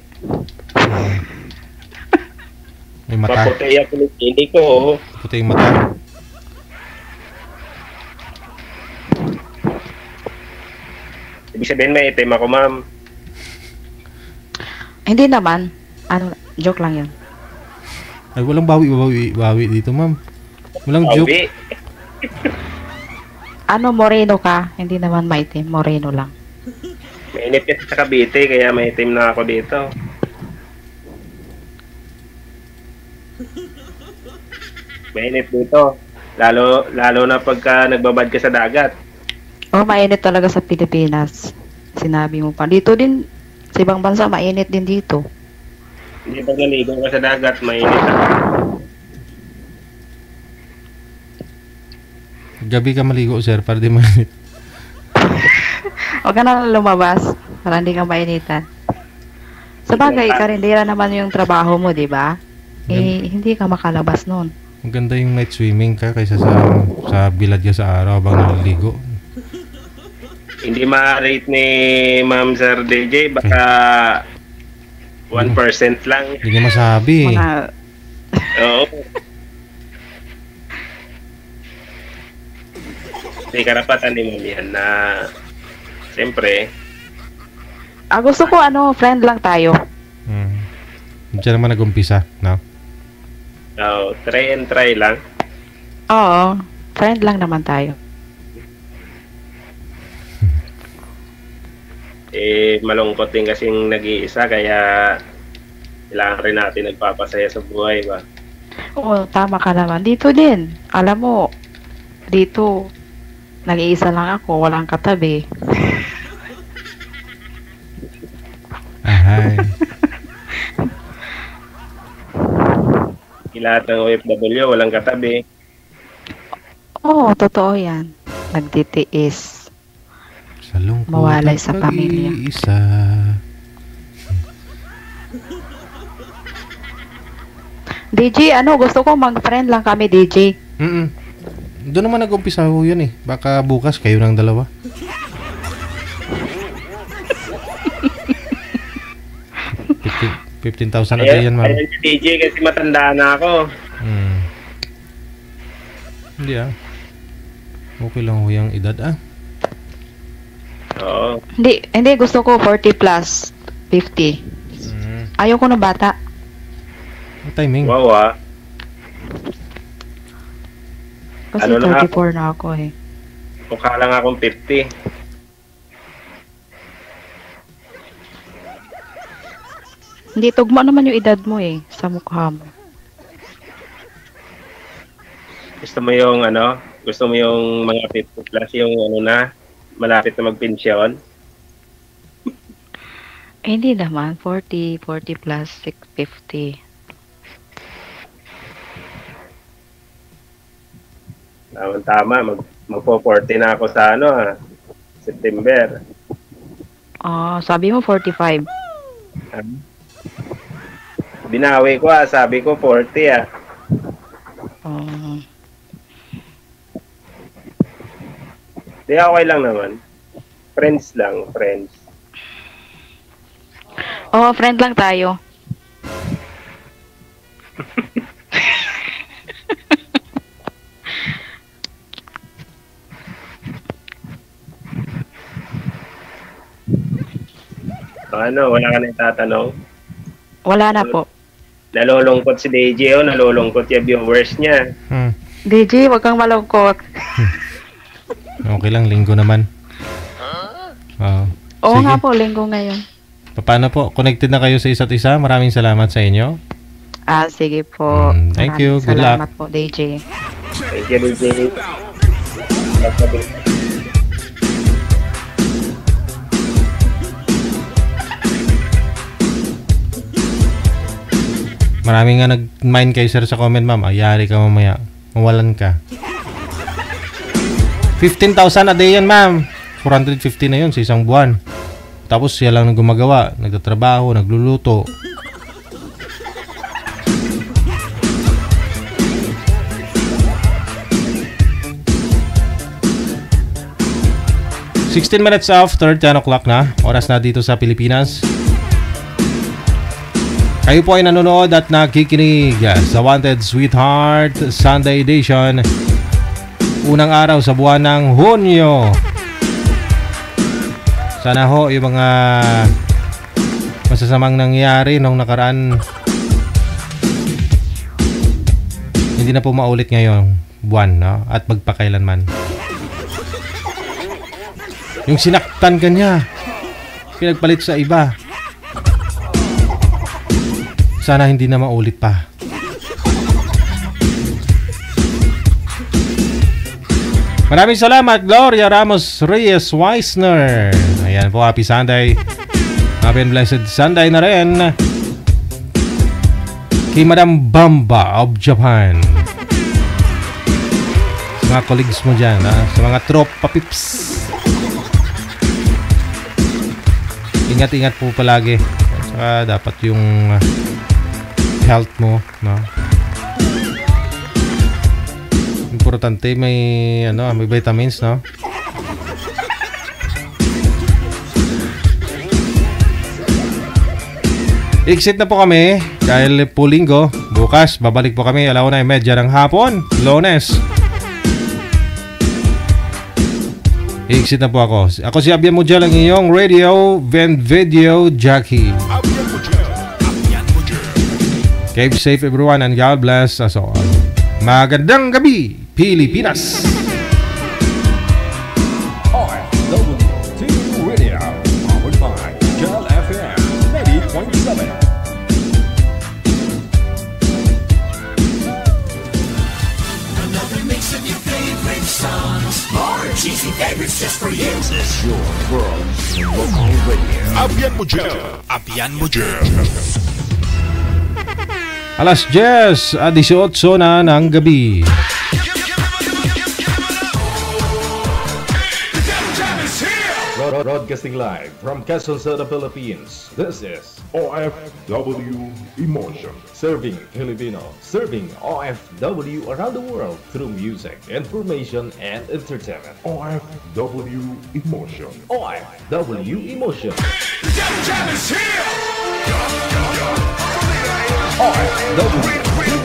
May mata. Maputi ang pinipili ko. Puti yung mata. Ibig sabihin may itim ako, ma'am. Hindi naman. Joke lang yun. Ay, walang bawi dito, ma'am. Walang joke. Moreno ka? Hindi naman maitim. Moreno lang. Mainit kasi sa Cavite, kaya may itim na ako dito. Mainit dito. Lalo na pagka nagbabad ka sa dagat. Mainit talaga sa Pilipinas. Sinabi mo pa. Dito din, sa ibang bansa, mainit din dito. Hindi pag naligo ka sa dagat, mainit na. Gabi ka maligo, sir, para di mainit. Huwag ka na lumabas para hindi ka mainitan. Sa bagay, karindera naman yung trabaho mo, di ba? Hindi ka makalabas nun. Maganda yung night swimming ka kaysa sa bilad ka sa araw habang naliligo. Hindi ma-rate ni Ma'am Sir DJ, baka 1% lang. Hindi niya masabi. Oo. Hindi karapatan ni Ma'am yan na siyempre. Gusto ko friend lang tayo. Diyan naman nag-umpisa, no? Try and try lang. Oo, friend lang naman tayo. Malungkot din kasing nag-iisa, kaya kailangan rin natin nagpapasaya sa buhay ba? Oo, tama ka naman. Dito din, alam mo, dito, Nag-iisa lang ako, walang katabi. Ahay. Lahat ng OFW, walang katabi. Oo, totoo yan. Nagtitiis. Sa lungkot mawalay at sa pamilya. pag-iisa. DJ, gusto ko mag-friend lang kami, DJ. Doon naman nag-umpisa ho yun eh. Baka bukas kayo ng dalawa. $15,000 na yan, ma'am. Ayan si DJ kasi matanda na ako. Hindi okay lang ho yung edad Oo. Hindi, gusto ko 40 plus 50. Ayoko ng bata. Timing. Wow, Kasi ano 34 na ako eh. Mukha lang akong 50. Hindi, tugma naman yung edad mo eh, sa mukha mo. Gusto mo yung Gusto mo yung mga 50 plus yung malapit na magpensyon? Hindi naman, 40 plus 650. Tama, magpo-40 na ako sa September. Sabi mo 45. Binawi ko sabi ko 40 Di okay lang naman. Friends lang, friends. Friend lang tayo. Wala ka na itatanong? Wala na po. Nalulungkot si DJ nalulungkot yung viewers niya. DJ, wag kang malungkot. Okay lang, linggo naman. Oo nga po, linggo ngayon. Paano po? Connected na kayo sa isa't isa? Maraming salamat sa inyo. Sige po. Thank you. Good luck. Salamat po, DJ. Thank you, DJ. Maraming nga nag-mind kay sir sa comment, ma'am. Ayari ka mamaya. Mawalan ka. 15,000 a day yan, ma'am. 450 na yun sa isang buwan. Tapos siya lang gumagawa. Nagtatrabaho, nagluluto. $16 minutes after 10 o'clock na. Oras na dito sa Pilipinas. Kayo po ay nanonood at nakikinig sa Wanted Sweetheart Sunday Edition. Unang araw sa buwan ng Hunyo. Sana ho yung mga masasamang nangyari nung nakaraan hindi na po maulit ngayong buwan, no? At magpakailanman. Yung sinaktan ka niya, pinagpalit sa iba. Sana hindi na maulit pa. Maraming salamat, Gloria Ramos Reyes Weisner. Ayan po, happy Sunday. Happy and blessed Sunday na rin kay Madam Bamba of Japan. Sa mga colleagues mo dyan, sa mga tropa pips. Ingat-ingat po palagi. Saka dapat yung health mo, no? Importante may vitamins, no? Exit na po kami dahil po linggo. Bukas babalik po kami 1:30 ng hapon, Lunes. Exit na po ako. Ako si Abian Mujel, ang iyong radio and video jockey. Keep safe everyone and God bless us all. Magandang gabi, Pilipinas! OFW Radio, powered by Gel FM 90.7. Another mix of your favorite songs. More This is your world local radio. Abian mo dyan. Abian mo dyan. Alas 10, 18 na ng gabi. Broadcasting live from Quezon City, Philippines. This is OFW Emotion. Serving Filipino, serving OFW around the world through music, information, and entertainment. OFW Emotion. OFW Emotion. OFW.